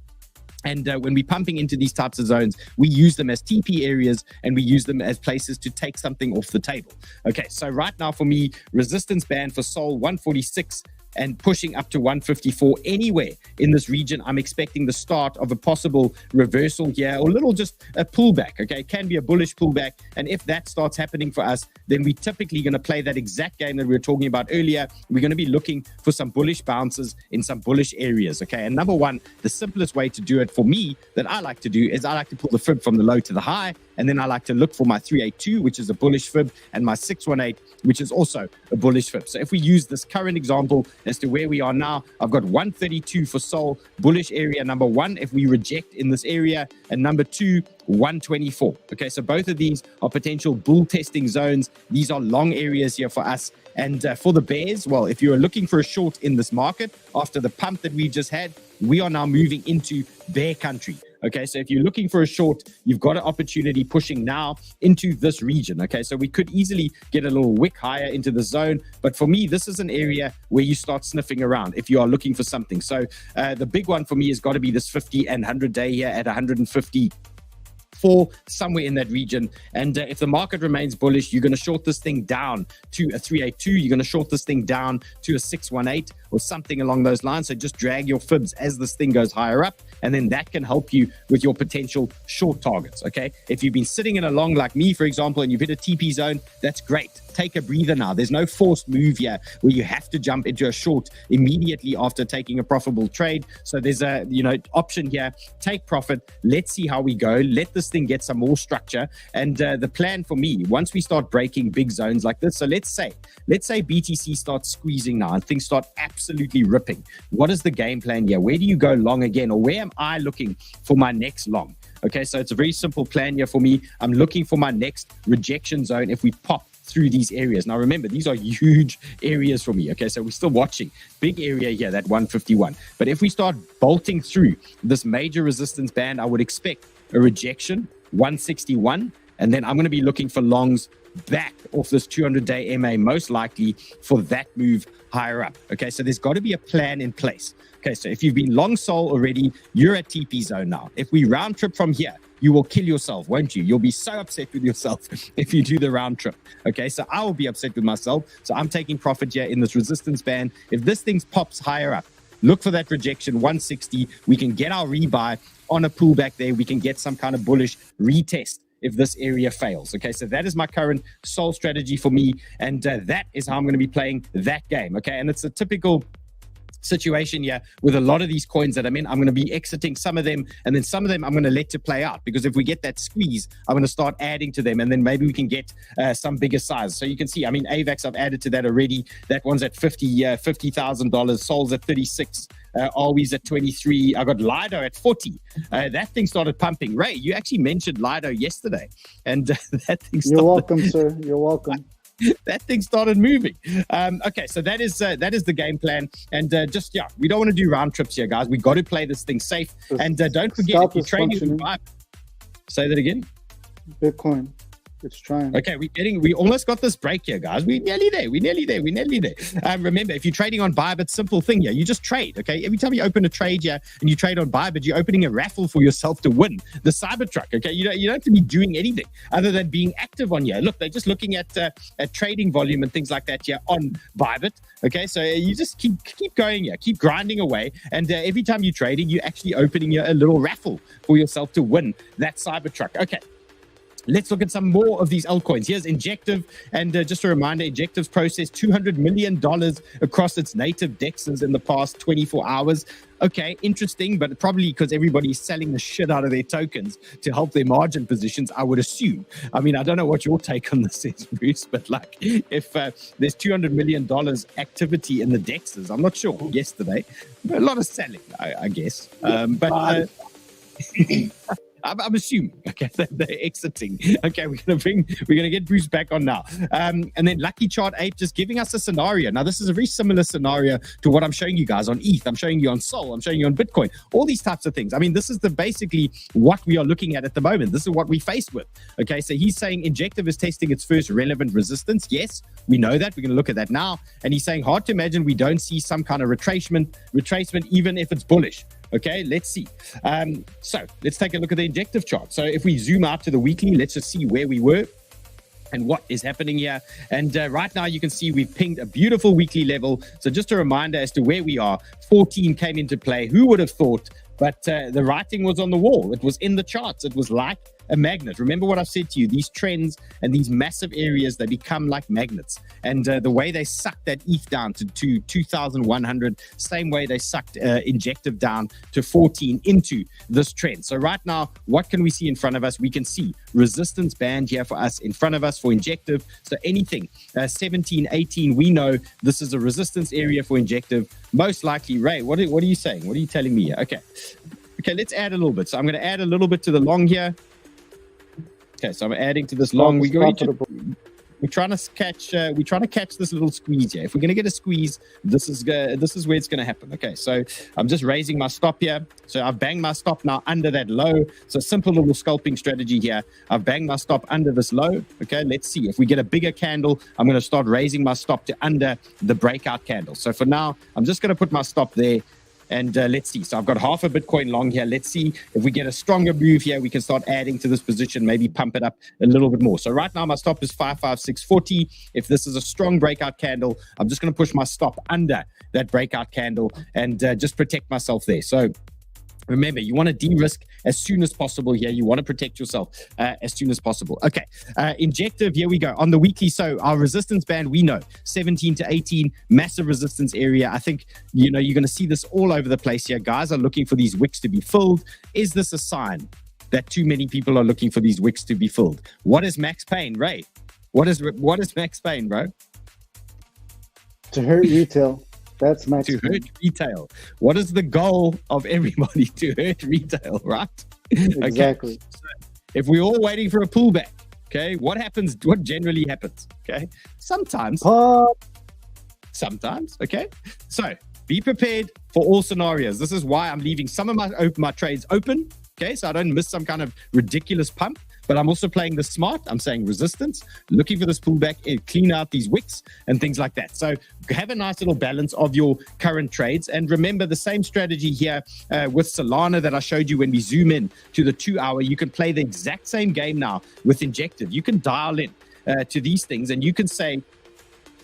And when we're pumping into these types of zones, we use them as TP areas and we use them as places to take something off the table. Okay, so right now for me, resistance band for Sol 146 and pushing up to 154 anywhere in this region. I'm expecting the start of a possible reversal here, or a little just a pullback. Okay, it can be a bullish pullback, and if that starts happening for us, then we're typically going to play that exact game that we were talking about earlier. We're going to be looking for some bullish bounces in some bullish areas. Okay, and number one, the simplest way to do it for me that I like to do is I like to pull the fib from the low to the high, and then I like to look for my 382, which is a bullish fib, and my 618, which is also a bullish fib. So if we use this current example as to where we are now, I've got 132 for Sol, bullish area number one if we reject in this area, and number two, 124. Okay, so both of these are potential bull testing zones. These are long areas here for us. And for the bears, well, if you are looking for a short in this market after the pump that we just had, we are now moving into bear country. Okay, so if you're looking for a short, you've got an opportunity pushing now into this region. Okay, so we could easily get a little wick higher into the zone. But for me, this is an area where you start sniffing around if you are looking for something. So the big one for me has got to be this 50 and 100 day here at 150. Somewhere in that region. And if the market remains bullish, you're going to short this thing down to a 382. You're going to short this thing down to a 618 or something along those lines. So just drag your fibs as this thing goes higher up, and then that can help you with your potential short targets. Okay, if you've been sitting in a long like me, for example, and you've hit a TP zone, that's great. Take a breather now. There's no forced move here where you have to jump into a short immediately after taking a profitable trade. So there's a option here. Take profit. Let's see how we go. Let this thing get some more structure. And the plan for me, once we start breaking big zones like this, so let's say BTC starts squeezing now and things start absolutely ripping. What is the game plan here? Where do you go long again, or where am I looking for my next long? Okay, so it's a very simple plan here for me. I'm looking for my next rejection zone if we pop through these areas. Now remember, these are huge areas for me. Okay, so we're still watching big area here, that 151. But if we start bolting through this major resistance band, I would expect a rejection 161, and then I'm going to be looking for longs back off this 200-day MA, most likely for that move higher up. Okay, so there's got to be a plan in place. Okay, so if you've been long Sol already, you're at TP zone now. If we round trip from here, you will kill yourself, won't you? You'll be so upset with yourself if you do the round trip. Okay, so I will be upset with myself. So I'm taking profit here in this resistance band. If this thing pops higher up, look for that rejection 160. We can get our rebuy on a pullback there. We can get some kind of bullish retest if this area fails. Okay, so that is my current Sol strategy for me, and that is how I'm going to be playing that game. Okay, and it's a typical situation here with a lot of these coins that I'm in. I'm going to be exiting some of them, and then some of them I'm going to let to play out, because if we get that squeeze, I'm going to start adding to them, and then maybe we can get some bigger size. So you can see, I mean, AVAX, I've added to that already. That one's at $50,000. Sol's at 36. Always at 23. I got Lido at 40. That thing started pumping. Ray, you actually mentioned Lido yesterday, and that thing started. You're welcome, sir. You're welcome. That thing started moving. Okay, so that is the game plan. And we don't want to do round trips here, guys. We got to play this thing safe. And don't forget, if you're trading, say that again. Bitcoin. It's trying. Okay, we almost got this break here, guys. We're nearly there. Remember, if you're trading on Bybit, simple thing here. You just trade, okay? Every time you open a trade here and you trade on Bybit, you're opening a raffle for yourself to win the Cybertruck, okay? You don't have to be doing anything other than being active on here. Look, they're just looking at trading volume and things like that here on Bybit, okay? So you just keep going here, keep grinding away. And every time you're trading, you're actually opening a little raffle for yourself to win that Cybertruck. Okay. Let's look at some more of these altcoins. Here's Injective, and just a reminder, Injective's processed $200 million across its native DEXs in the past 24 hours. Okay, interesting, but probably because everybody's selling the shit out of their tokens to help their margin positions, I would assume. I mean, I don't know what your take on this is, Bruce, but like if there's $200 million activity in the DEXs, I'm not sure, yesterday, a lot of selling, I guess. I'm assuming, okay, that they're exiting. Okay, we're gonna get Bruce back on now. And then Lucky Chart 8 just giving us a scenario. Now, this is a very similar scenario to what I'm showing you guys on ETH. I'm showing you on Sol. I'm showing you on Bitcoin. All these types of things. I mean, this is basically what we are looking at the moment. This is what we're faced with. Okay, so he's saying Injective is testing its first relevant resistance. Yes, we know that. We're gonna look at that now. And he's saying hard to imagine we don't see some kind of retracement, even if it's bullish. Okay, let's see. So let's take a look at the Injective chart. So if we zoom out to the weekly, let's just see where we were and what is happening here. And right now you can see we've pinged a beautiful weekly level. So just a reminder as to where we are. 14 came into play. Who would have thought? But the writing was on the wall. It was in the charts. It was like a magnet. Remember what I've said to you, these trends and these massive areas, they become like magnets. And the way they sucked that ETH down to 2,100, same way they sucked Injective down to 14 into this trend. So right now, what can we see in front of us? We can see resistance band here for us in front of us for Injective. So anything 17, 18, we know this is a resistance area for Injective. Most likely, Ray, what are you saying? What are you telling me here? Okay, let's add a little bit. So I'm going to add a little bit to the long here. Okay, so I'm adding to this long. We're trying to catch this little squeeze here. If we're going to get a squeeze, this is where it's going to happen. Okay, so I'm just raising my stop here. So I've banged my stop now under that low. So simple little scalping strategy here. I've banged my stop under this low. Okay, let's see. If we get a bigger candle, I'm going to start raising my stop to under the breakout candle. So for now, I'm just going to put my stop there. And let's see. So I've got half a Bitcoin long here. Let's see if we get a stronger move here. We can start adding to this position, maybe pump it up a little bit more. So right now my stop is 55640. If this is a strong breakout candle, I'm just going to push my stop under that breakout candle and just protect myself there. So remember, you want to de-risk as soon as possible here. You want to protect yourself as soon as possible. Okay, Injective, here we go. On the weekly, so our resistance band, we know, 17 to 18, massive resistance area. I think, you're going to see this all over the place here. Guys are looking for these wicks to be filled. Is this a sign that too many people are looking for these wicks to be filled? What is max pain, Ray? What is max pain, bro? To hurt retail. That's max to hurt retail. What is the goal of everybody? To hurt retail, right? Exactly. Okay. So if we're all waiting for a pullback, okay, what happens? What generally happens? Okay, sometimes, okay. So be prepared for all scenarios. This is why I'm leaving some of my trades open. Okay, so I don't miss some kind of ridiculous pump. But I'm also playing this smart. I'm saying resistance, looking for this pullback, clean out these wicks and things like that. So have a nice little balance of your current trades. And remember the same strategy here with Solana that I showed you when we zoom in to the 2 hour. You can play the exact same game now with Injective. You can dial in to these things and you can say,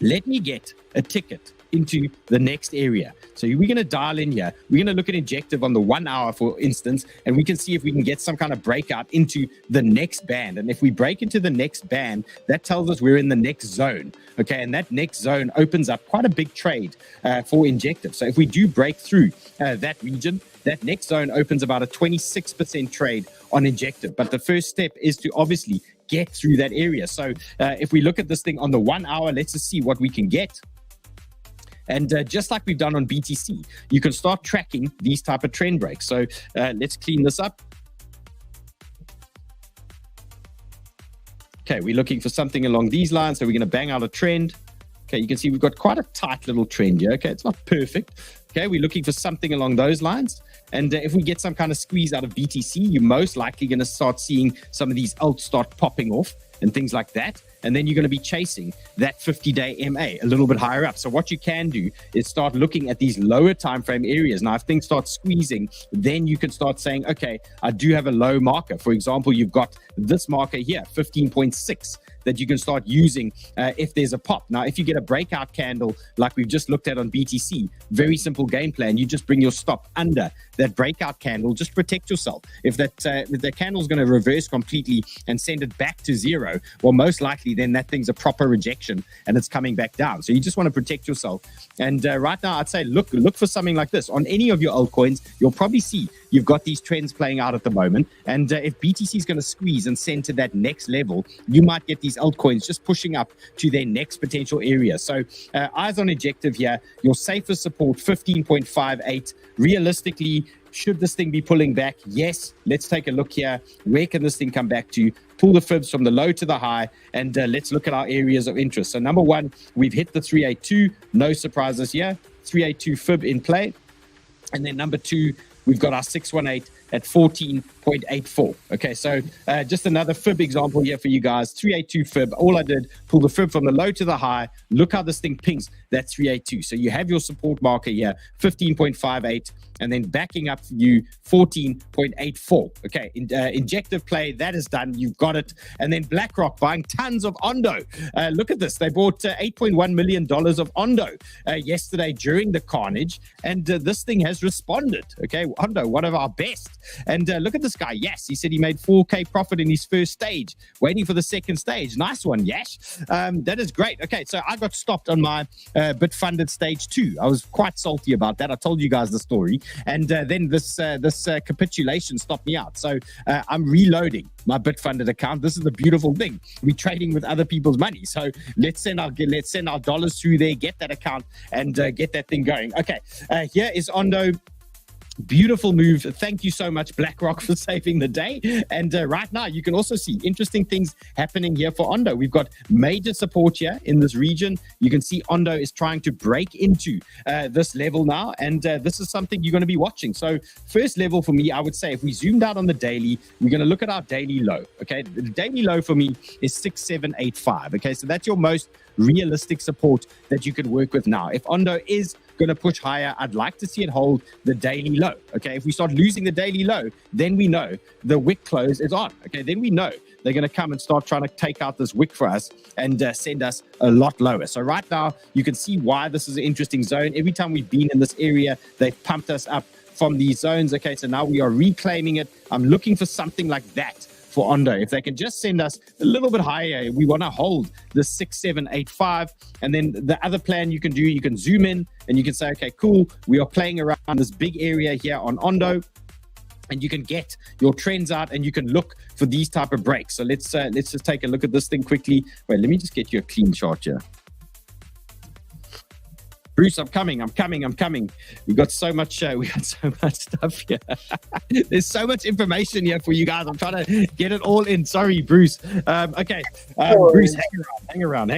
let me get a ticket into the next area. So we're going to dial in here. We're going to look at Injective on the 1 hour, for instance, and we can see if we can get some kind of breakout into the next band. And if we break into the next band, that tells us we're in the next zone. Okay, and that next zone opens up quite a big trade for Injective. So if we do break through that region, that next zone opens about a 26% trade on Injective. But the first step is to obviously get through that area. So if we look at this thing on the 1 hour, let's just see what we can get. And just like we've done on BTC, you can start tracking these type of trend breaks. So let's clean this up. Okay, we're looking for something along these lines. So we're going to bang out a trend. Okay, you can see we've got quite a tight little trend here. Okay, it's not perfect. Okay, we're looking for something along those lines. And if we get some kind of squeeze out of BTC, you're most likely going to start seeing some of these alts start popping off and things like that. And then you're going to be chasing that 50-day MA a little bit higher up. So what you can do is start looking at these lower time frame areas. Now, if things start squeezing, then you can start saying, okay, I do have a low marker. For example, you've got this marker here, 15.6, that you can start using if there's a pop. Now, if you get a breakout candle like we've just looked at on BTC, very simple game plan. You just bring your stop under that breakout candle, just protect yourself. If the candle is going to reverse completely and send it back to zero, well, most likely obviously then that thing's a proper rejection and it's coming back down. So you just want to protect yourself. And right now, I'd say look for something like this on any of your altcoins. You'll probably see you've got these trends playing out at the moment. And if BTC is going to squeeze and send to that next level, you might get these altcoins just pushing up to their next potential area. So eyes on Ejective here, your safest support 15.58. Realistically, should this thing be pulling back? Yes. Let's take a look here. Where can this thing come back to? Pull the fibs from the low to the high, and let's look at our areas of interest. So number one, we've hit the 382. No surprises here. 382 fib in play. And then number two, we've got our 618 at 14.84. Okay, so just another fib example here for you guys. 382 fib. All I did, pull the fib from the low to the high. Look how this thing pings. That's 382. So you have your support marker here, 15.58, and then backing up you 14.84. Okay, injective play, that is done. You've got it. And then BlackRock buying tons of Ondo. Look at this. They bought $8.1 million of Ondo yesterday during the carnage, and this thing has responded. Okay, Ondo, one of our best. And look at this guy. Yes, he said he made 4K profit in his first stage, waiting for the second stage. Nice one, Yash. That is great. Okay, so I got stopped on my bit-funded stage 2. I was quite salty about that. I told you guys the story. And then this capitulation stopped me out. So I'm reloading my bit-funded account. This is the beautiful thing. We're trading with other people's money. So let's send our dollars through there, get that account, and get that thing going. Okay, here is Ondo. Beautiful move. Thank you so much, BlackRock, for saving the day. And right now, you can also see interesting things happening here for Ondo. We've got major support here in this region. You can see Ondo is trying to break into this level now. And this is something you're going to be watching. So first level for me, I would say, if we zoomed out on the daily, we're going to look at our daily low. Okay, the daily low for me is 6785. Okay, so that's your most realistic support that you could work with now. If Ondo is going to push higher, I'd like to see it hold the daily low. Okay, if we start losing the daily low, then we know the wick close is on. Okay, then we know they're going to come and start trying to take out this wick for us and send us a lot lower. So right now, you can see why this is an interesting zone. Every time we've been in this area, they've pumped us up from these zones. Okay, so now we are reclaiming it. I'm looking for something like that for Ondo. If they can just send us a little bit higher, we want to hold the 6785. And then the other plan you can do, you can zoom in and you can say, okay, cool, we are playing around this big area here on Ondo, and you can get your trends out and you can look for these type of breaks. So let's just take a look at this thing quickly. Wait, let me just get you a clean chart here. Bruce, I'm coming. We got so much stuff here. There's so much information here for you guys. I'm trying to get it all in. Sorry, Bruce. Okay, Bruce, hang around.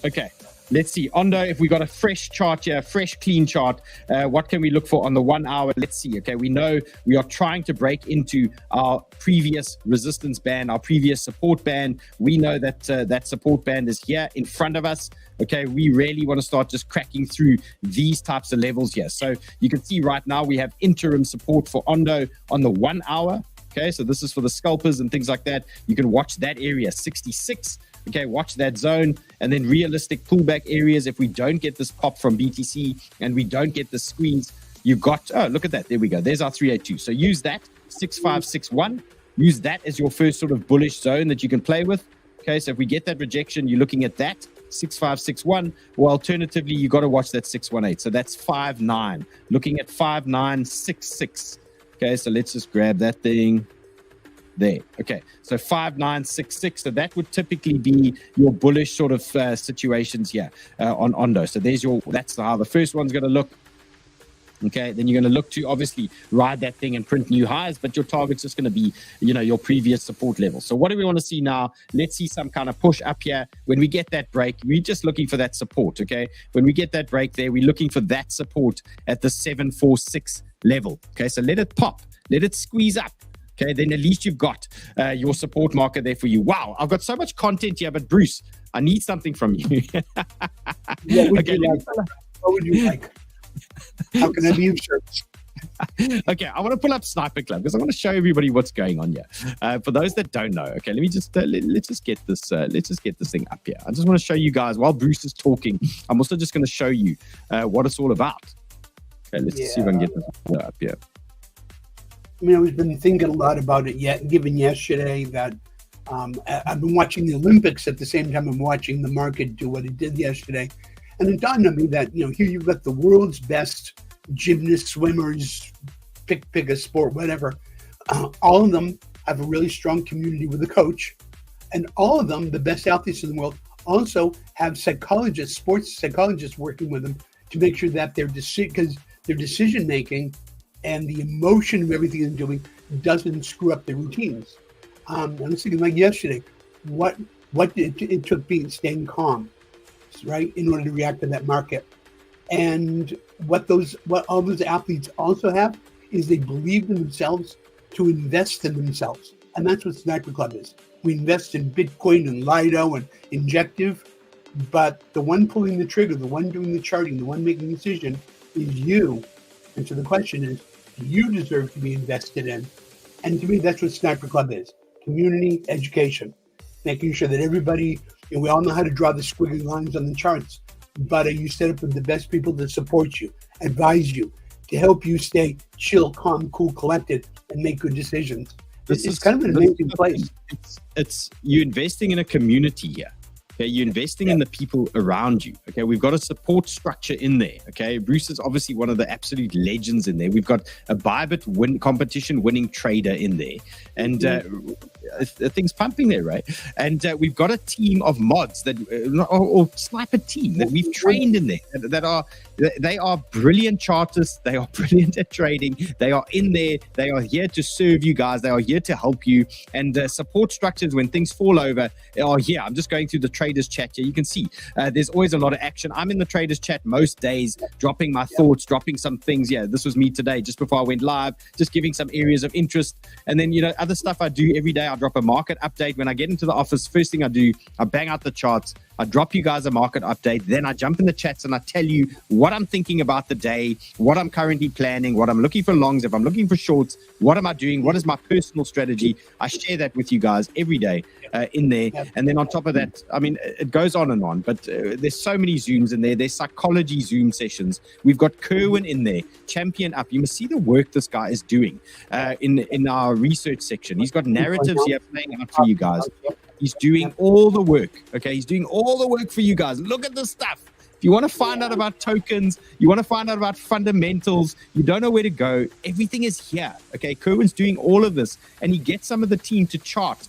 Okay. Let's see. Ondo, if we got a fresh chart here, fresh, clean chart, what can we look for on the 1 hour? Let's see. Okay, we know we are trying to break into our previous resistance band, our previous support band. We know that that support band is here in front of us. Okay, we really want to start just cracking through these types of levels here. So you can see right now we have interim support for Ondo on the 1 hour. Okay, so this is for the scalpers and things like that. You can watch that area, 66. Okay, watch that zone, and then realistic pullback areas. If we don't get this pop from BTC and we don't get the squeeze, you've got, oh, look at that. There we go. There's our 382. So use that, 6561. Use that as your first sort of bullish zone that you can play with. Okay, so if we get that rejection, you're looking at that, 6561. Or alternatively, you got to watch that 618. So that's 59. Looking at 5966. Okay, so let's just grab that thing. There. Okay, so 5966. So that would typically be your bullish sort of situations here on Ondo. So that's how the first one's going to look. Okay, then you're going to look to obviously ride that thing and print new highs, but your target's just going to be, your previous support level. So what do we want to see now? Let's see some kind of push up here. When we get that break, we're just looking for that support. Okay, when we get that break there, we're looking for that support at the 746 level. Okay, so let it pop, let it squeeze up. Okay, then at least you've got your support marker there for you. Wow, I've got so much content here, but Bruce, I need something from you. What would you like? How can I be of service? Okay, I want to pull up Sniper Club because I want to show everybody what's going on here. For those that don't know, okay, let's just get this thing up here. I just want to show you guys while Bruce is talking. I'm also just going to show you what it's all about. Okay, let's see if I can get this up here. I mean, I've been thinking a lot about it given yesterday that I've been watching the Olympics at the same time I'm watching the market do what it did yesterday. And it dawned on me that, here you've got the world's best gymnasts, swimmers, pick a sport, whatever. All of them have a really strong community with a coach. And all of them, the best athletes in the world, also have psychologists, sports psychologists working with them to make sure that their decision making and the emotion of everything they're doing doesn't screw up their routines. I was thinking, like yesterday, what it took staying calm, right, in order to react to that market. And what all those athletes also have is they believe in themselves to invest in themselves. And that's what Sniper Club is. We invest in Bitcoin and Lido and Injective, but the one pulling the trigger, the one doing the charting, the one making the decision is you. And so the question is, do you deserve to be invested in? And to me, that's what Sniper Club is. Community education, making sure that everybody, we all know how to draw the squiggly lines on the charts, but are you set up with the best people to support you, advise you, to help you stay chill, calm, cool, collected, and make good decisions? It's kind of an amazing place. It's you investing in a community here. Okay, you're investing in the people around you. Okay, we've got a support structure in there. Okay, Bruce is obviously one of the absolute legends in there. We've got a Bybit competition winning trader in there, and the thing's pumping there, right? And we've got a team of mods that, or sniper team that we've trained in there they are brilliant chartists. They are brilliant at trading. They are in there. They are here to serve you guys. They are here to help you. And support structures when things fall over are here. I'm just going through the traders chat here. You can see there's always a lot of action. I'm in the traders chat most days, dropping my thoughts, dropping some things. Yeah, this was me today, just before I went live, just giving some areas of interest. And then, other stuff I do every day. I drop a market update. When I get into the office, first thing I do, I bang out the charts. I drop you guys a market update. Then I jump in the chats and I tell you what I'm thinking about the day, what I'm currently planning, what I'm looking for longs, if I'm looking for shorts, what am I doing, what is my personal strategy. I share that with you guys every day in there. And then on top of that, I mean, it goes on and on, but there's so many Zooms in there. There's psychology Zoom sessions. We've got Kerwin in there, champion up. You must see the work this guy is doing in our research section. He's got narratives here playing out for you guys. He's doing all the work. Okay, he's doing all the work for you guys. Look at this stuff. If you want to find out about tokens, you want to find out about fundamentals, you don't know where to go, everything is here. Okay, Kerwin's doing all of this, and he gets some of the team to chart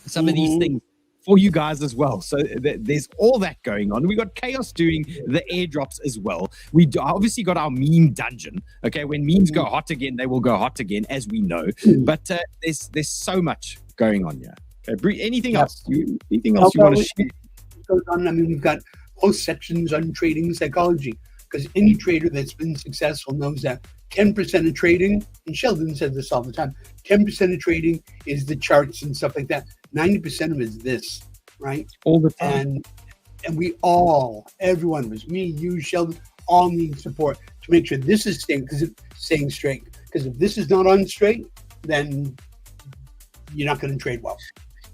some of these things for you guys as well. So there's all that going on. We got Chaos doing the airdrops as well. We obviously got our meme dungeon. Okay, when memes go hot again, they will go hot again, as we know. But there's so much going on here. Okay, anything else? Anything else you want to share? Goes on. I mean, we've got whole sections on trading psychology, because any trader that's been successful knows that 10% of trading, and Sheldon says this all the time, 10% of trading is the charts and stuff like that. 90% of it is this, right? All the time. And we everyone was me, you, Sheldon, all need support to make sure this is staying straight. Because if this is not on straight, then you're not going to trade well.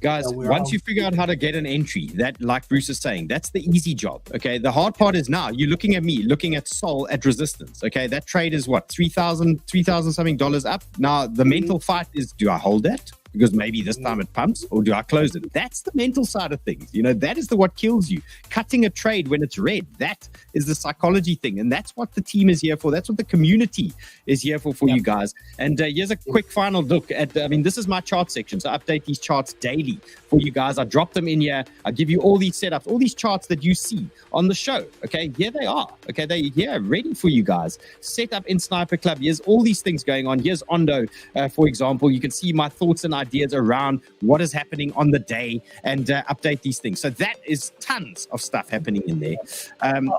Guys, once you figure out how to get an entry, that, like Bruce is saying, that's the easy job. Okay, the hard part is now you're looking at me, looking at Sol at resistance. Okay, that trade is what, $3,000 something dollars up. Now the mental fight is, do I hold that? Because maybe this time it pumps, or do I close it? That's the mental side of things. That is what kills you. Cutting a trade when it's red, that is the psychology thing. And that's what the team is here for. That's what the community is here for you guys. And here's a quick final look at, this is my chart section. So I update these charts daily for you guys. I drop them in here. I give you all these setups, all these charts that you see on the show. Okay, here they are. Okay, they're here ready for you guys. Set up in Sniper Club. Here's all these things going on. Here's Ondo, for example. You can see my thoughts and ideas around what is happening on the day and update these things. So that is tons of stuff happening in there.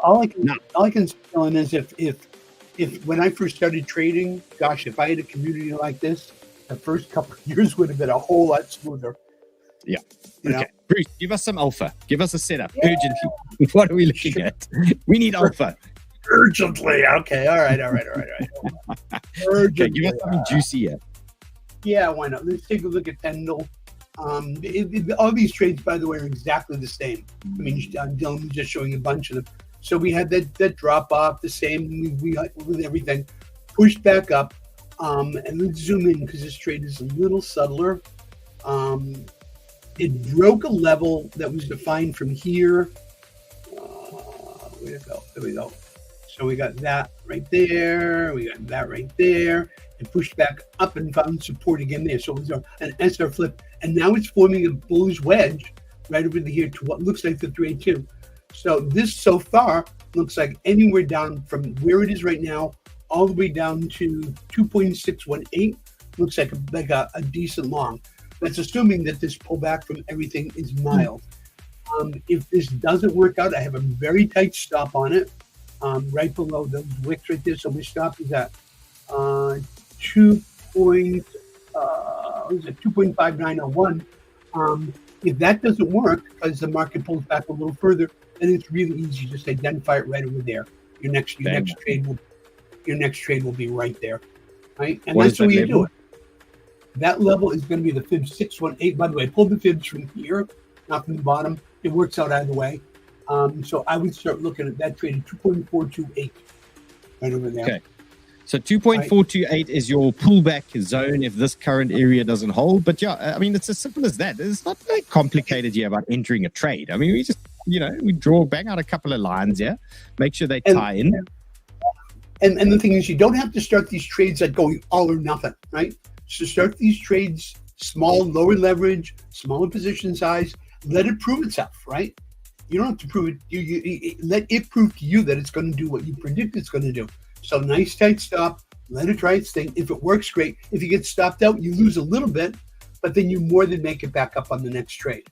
All I can say is if when I first started trading, gosh, if I had a community like this, the first couple of years would have been a whole lot smoother. Yeah. Okay. Bruce, give us some alpha. Give us a setup urgently. What are we looking at? We need alpha. Urgently. Okay. All right. Okay, give us something juicy here. Yeah, why not? Let's take a look at Pendle. All these trades, by the way, are exactly the same. I mean, Dylan was just showing a bunch of them. So we had that drop off, the same. We with everything pushed back up. And let's zoom in because this trade is a little subtler. it broke a level that was defined from here. Where'd it go? There we go. So we got that right there. We got that right there. And pushed back up and found support again there. So it was an SR flip. And now it's forming a bullish wedge right over here to what looks like the 382. So this so far looks like anywhere down from where it is right now all the way down to 2.618 looks like a decent long. That's assuming that this pullback from everything is mild. If this doesn't work out, I have a very tight stop on it, right below those wicks right there. So my stop is at 2.5901. If that doesn't work because the market pulls back a little further, then it's really easy. Just identify it right over there. Your next trade will be right there, right? And that's the way you do it. That level is going to be the fib 618. By the way, I pulled the fibs from here, not from the bottom. It works out either way. So I would start looking at that trade at 2.428 right over there. Okay. So 2.428 is your pullback zone if this current area doesn't hold. But yeah, I mean, it's as simple as that. It's not very complicated here about entering a trade. I mean, we just, we bang out a couple of lines here, make sure they tie in. And the thing is, you don't have to start these trades at going all or nothing, right? So start these trades small, lower leverage, smaller position size. Let it prove itself, right? You don't have to prove it. You let it prove to you that it's going to do what you predict it's going to do. So nice tight stop. Let it try its thing. If it works, great. If you get stopped out, you lose a little bit, but then you more than make it back up on the next trade.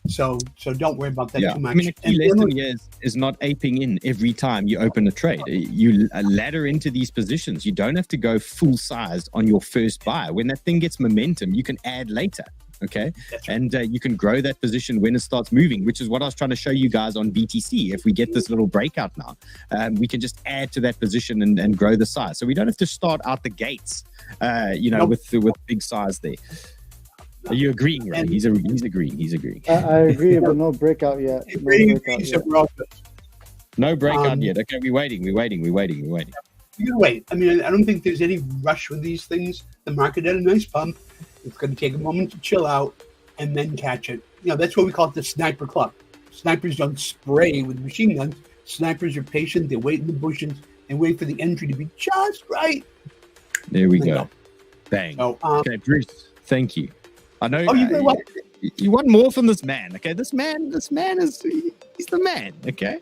So don't worry about that too much. I mean, a key lesson here is not aping in every time you open a trade. You ladder into these positions. You don't have to go full sized on your first buy. When that thing gets momentum, you can add later. Okay. Right. And you can grow that position when it starts moving, which is what I was trying to show you guys on BTC. If we get this little breakout now, we can just add to that position and grow the size. So we don't have to start out the gates, with big size there. Are you agreeing, Ray? He's agreeing. I agree, but no breakout yet. No breakout yet. Okay, we're waiting. You wait. I mean, I don't think there's any rush with these things. The market had a nice pump. It's going to take a moment to chill out and then catch it. That's what we call it the sniper club. Snipers don't spray with machine guns. Snipers are patient. They wait in the bushes and wait for the entry to be just right. There we go. Bang. So, okay, Bruce, thank you. I know you want more from this man. Okay, this man is he's the man. Okay,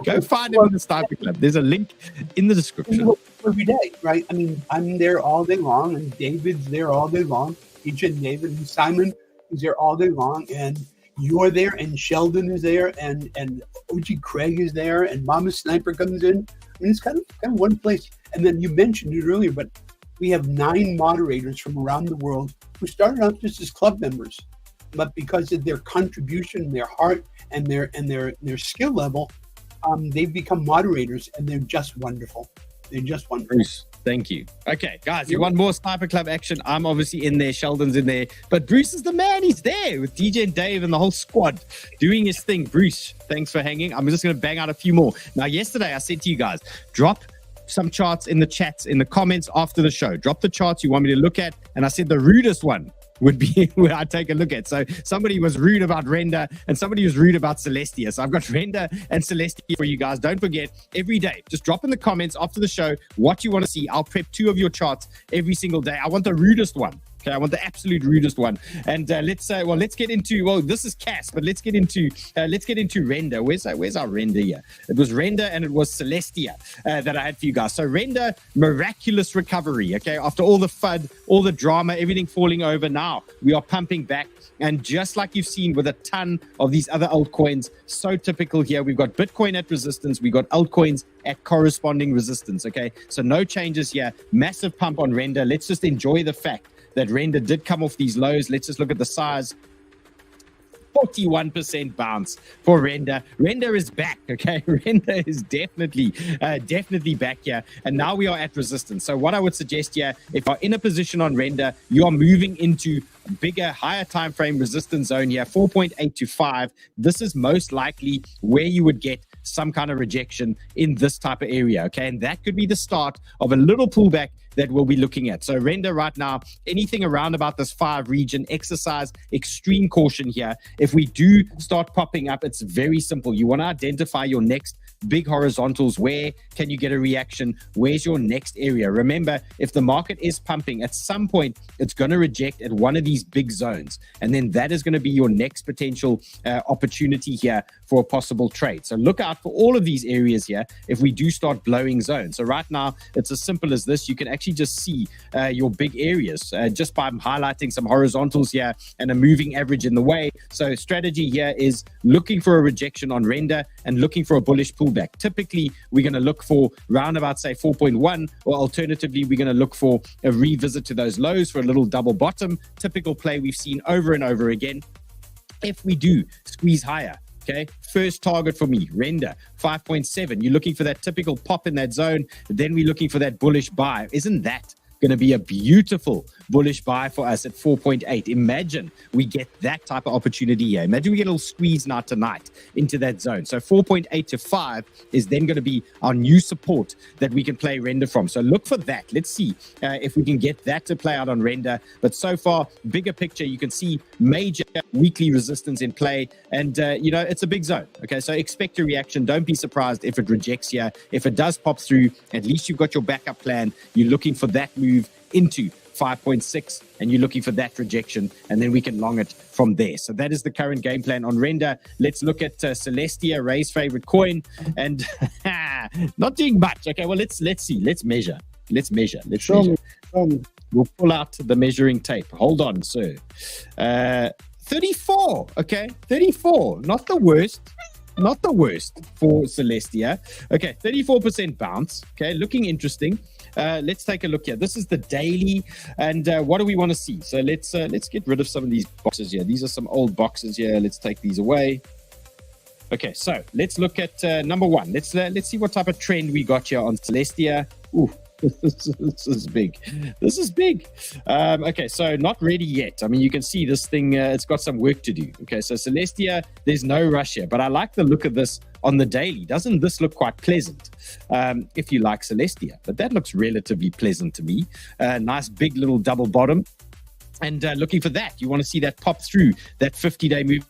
go find him in the Sniper Club. There's a link in the description. Every day, right? I mean, I'm there all day long, and David's there all day long. Each and David and Simon is there all day long, and you're there, and Sheldon is there, and OG Craig is there, and Mama Sniper comes in. I mean, it's kind of one place. And then you mentioned it earlier, but we have 9 moderators from around the world who started out just as club members, but because of their contribution, their heart, and their skill level, they've become moderators, and they're just wonderful. They're just wonderful. Bruce, thank you. Okay, guys, you want more Sniper Club action? I'm obviously in there. Sheldon's in there, but Bruce is the man. He's there with DJ and Dave and the whole squad doing his thing. Bruce, thanks for hanging. I'm just going to bang out a few more. Now, yesterday I said to you guys, drop some charts in the chats, in the comments after the show. Drop the charts you want me to look at. And I said the rudest one would be where I take a look at. So somebody was rude about Render and somebody was rude about Celestia. So I've got Render and Celestia for you guys. Don't forget, every day, just drop in the comments after the show what you want to see. I'll prep 2 of your charts every single day. I want the rudest one. Okay, I want the absolute rudest one. And let's get into, this is Cass, but let's get into Render. Where's our Render here? It was Render and it was Celestia that I had for you guys. So Render, miraculous recovery, okay? After all the FUD, all the drama, everything falling over, now we are pumping back. And just like you've seen with a ton of these other altcoins, so typical here, we've got Bitcoin at resistance, we've got altcoins at corresponding resistance, okay? So no changes here. Massive pump on Render. Let's just enjoy the fact that Render did come off these lows. Let's just look at the size. 41% bounce for Render. Render is back, okay? Render is definitely back here. And now we are at resistance. So what I would suggest here, if you're in a position on Render, you are moving into bigger, higher time frame resistance zone here, 4.8 to 5. This is most likely where you would get some kind of rejection in this type of area, okay? And that could be the start of a little pullback that we'll be looking at. So render right now, anything around about this 5 region, exercise extreme caution here. If we do start popping up, it's very simple. You want to identify your next big horizontals. Where can you get a reaction? Where's your next area? Remember, if the market is pumping, at some point it's going to reject at one of these big zones, and then that is going to be your next potential opportunity here for a possible trade. So look out for all of these areas here if we do start blowing zones. So right now it's as simple as this. You can actually just see your big areas just by highlighting some horizontals here and a moving average in the way. So strategy here is looking for a rejection on render and looking for a bullish pullback. Typically, we're going to look for round about, say, 4.1, or alternatively, we're going to look for a revisit to those lows for a little double bottom. Typical play we've seen over and over again. If we do squeeze higher, okay, first target for me, render 5.7. You're looking for that typical pop in that zone. Then we're looking for that bullish buy. Isn't that going to be a beautiful bullish buy for us at 4.8? Imagine we get that type of opportunity here. Imagine we get a little squeeze now tonight into that zone. So 4.8 to 5 is then going to be our new support that we can play render from. So look for that. Let's see if we can get that to play out on render. But so far, bigger picture, you can see major weekly resistance in play. And, it's a big zone. Okay, so expect a reaction. Don't be surprised if it rejects here. If it does pop through, at least you've got your backup plan. You're looking for that move into 5.6, and you're looking for that rejection, and then we can long it from there. So that is the current game plan on render. Let's look at Celestia, Ray's favorite coin, and not doing much. Okay, well, let's see. Let's measure. Show me. We'll pull out the measuring tape. Hold on, sir. 34. Okay, 34. Not the worst for Celestia. Okay, 34% bounce. Okay, looking interesting. Let's take a look here. This is the daily, and what do we want to see? So let's get rid of some of these boxes here. These are some old boxes here. Let's take these away. Okay, so let's look at number one. Let's see what type of trend we got here on Celestia. Ooh, this is big. This is big. Okay, so not ready yet. I mean, you can see this thing, it's got some work to do. Okay, so Celestia, there's no rush here, but I like the look of this on the daily. Doesn't this look quite pleasant? If you like Celestia, but that looks relatively pleasant to me. Nice big little double bottom. And looking for that, you want to see that pop through that 50-day move.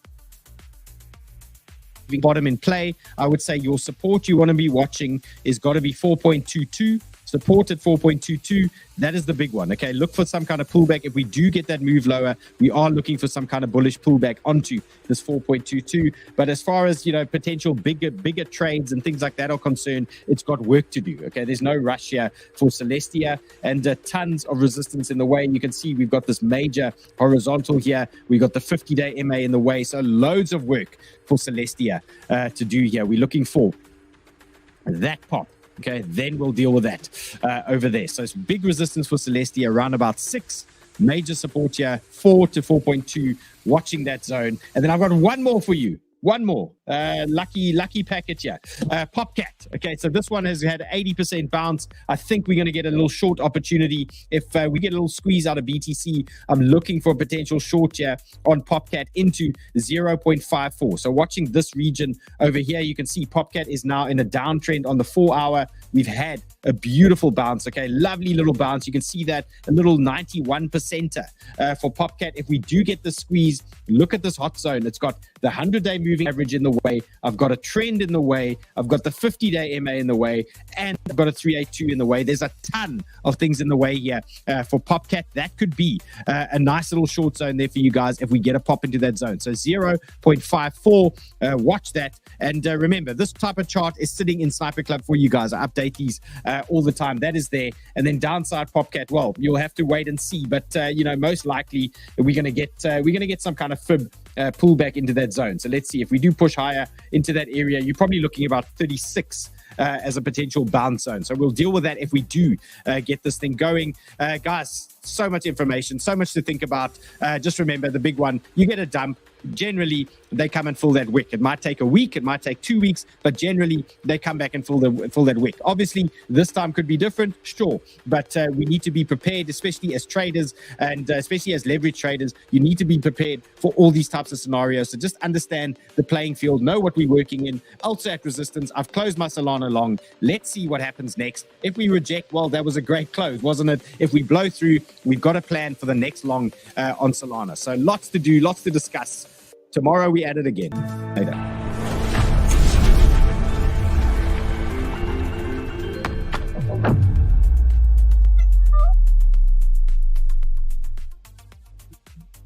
Bottom in play, I would say your support you want to be watching is got to be 4.22. Support at 4.22. That is the big one. Okay, look for some kind of pullback. If we do get that move lower, we are looking for some kind of bullish pullback onto this 4.22. But as far as potential bigger trades and things like that are concerned, it's got work to do. Okay, there's no rush here for Celestia, and tons of resistance in the way. And you can see we've got this major horizontal here. We got the 50-day MA in the way. So loads of work for Celestia to do here. We're looking for that pop. Okay, then we'll deal with that over there. So it's big resistance for Celestia around about 6. Major support here, 4 to 4.2. Watching that zone. And then I've got one more for you. One more. Lucky packet here. Popcat. Okay, so this one has had 80% bounce. I think we're going to get a little short opportunity. If we get a little squeeze out of BTC, I'm looking for a potential short here on Popcat into 0.54. So watching this region over here, you can see Popcat is now in a downtrend on the 4-hour. We've had a beautiful bounce. Okay, lovely little bounce. You can see that a little 91%er for Popcat. If we do get the squeeze, look at this hot zone. It's got the 100-day moving average in the way. I've got a trend in the way. I've got the 50-day MA in the way, and I've got a 382 in the way. There's a ton of things in the way here for Popcat. That could be a nice little short zone there for you guys if we get a pop into that zone. So 0.54, watch that. And remember, this type of chart is sitting in Sniper Club for you guys. I update these all the time. That is there. And then downside Popcat, well, you'll have to wait and see. But most likely we're gonna get some kind of fib pullback into that zone. So let's see if we do push higher into that area. You're probably looking about 36 as a potential bounce zone. So we'll deal with that if we do get this thing going. Guys, so much information, so much to think about. Just remember the big one, you get a dump. Generally, they come and fill that wick. It might take a week, it might take 2 weeks, but generally they come back and fill that wick. Obviously, this time could be different, sure, but we need to be prepared, especially as traders and especially as leverage traders. You need to be prepared for all these types of scenarios. So just understand the playing field, know what we're working in. Also at resistance, I've closed my Solana long. Let's see what happens next. If we reject, well, that was a great close, wasn't it? If we blow through, we've got a plan for the next long on Solana. So lots to do, lots to discuss. Tomorrow we at it again. Later.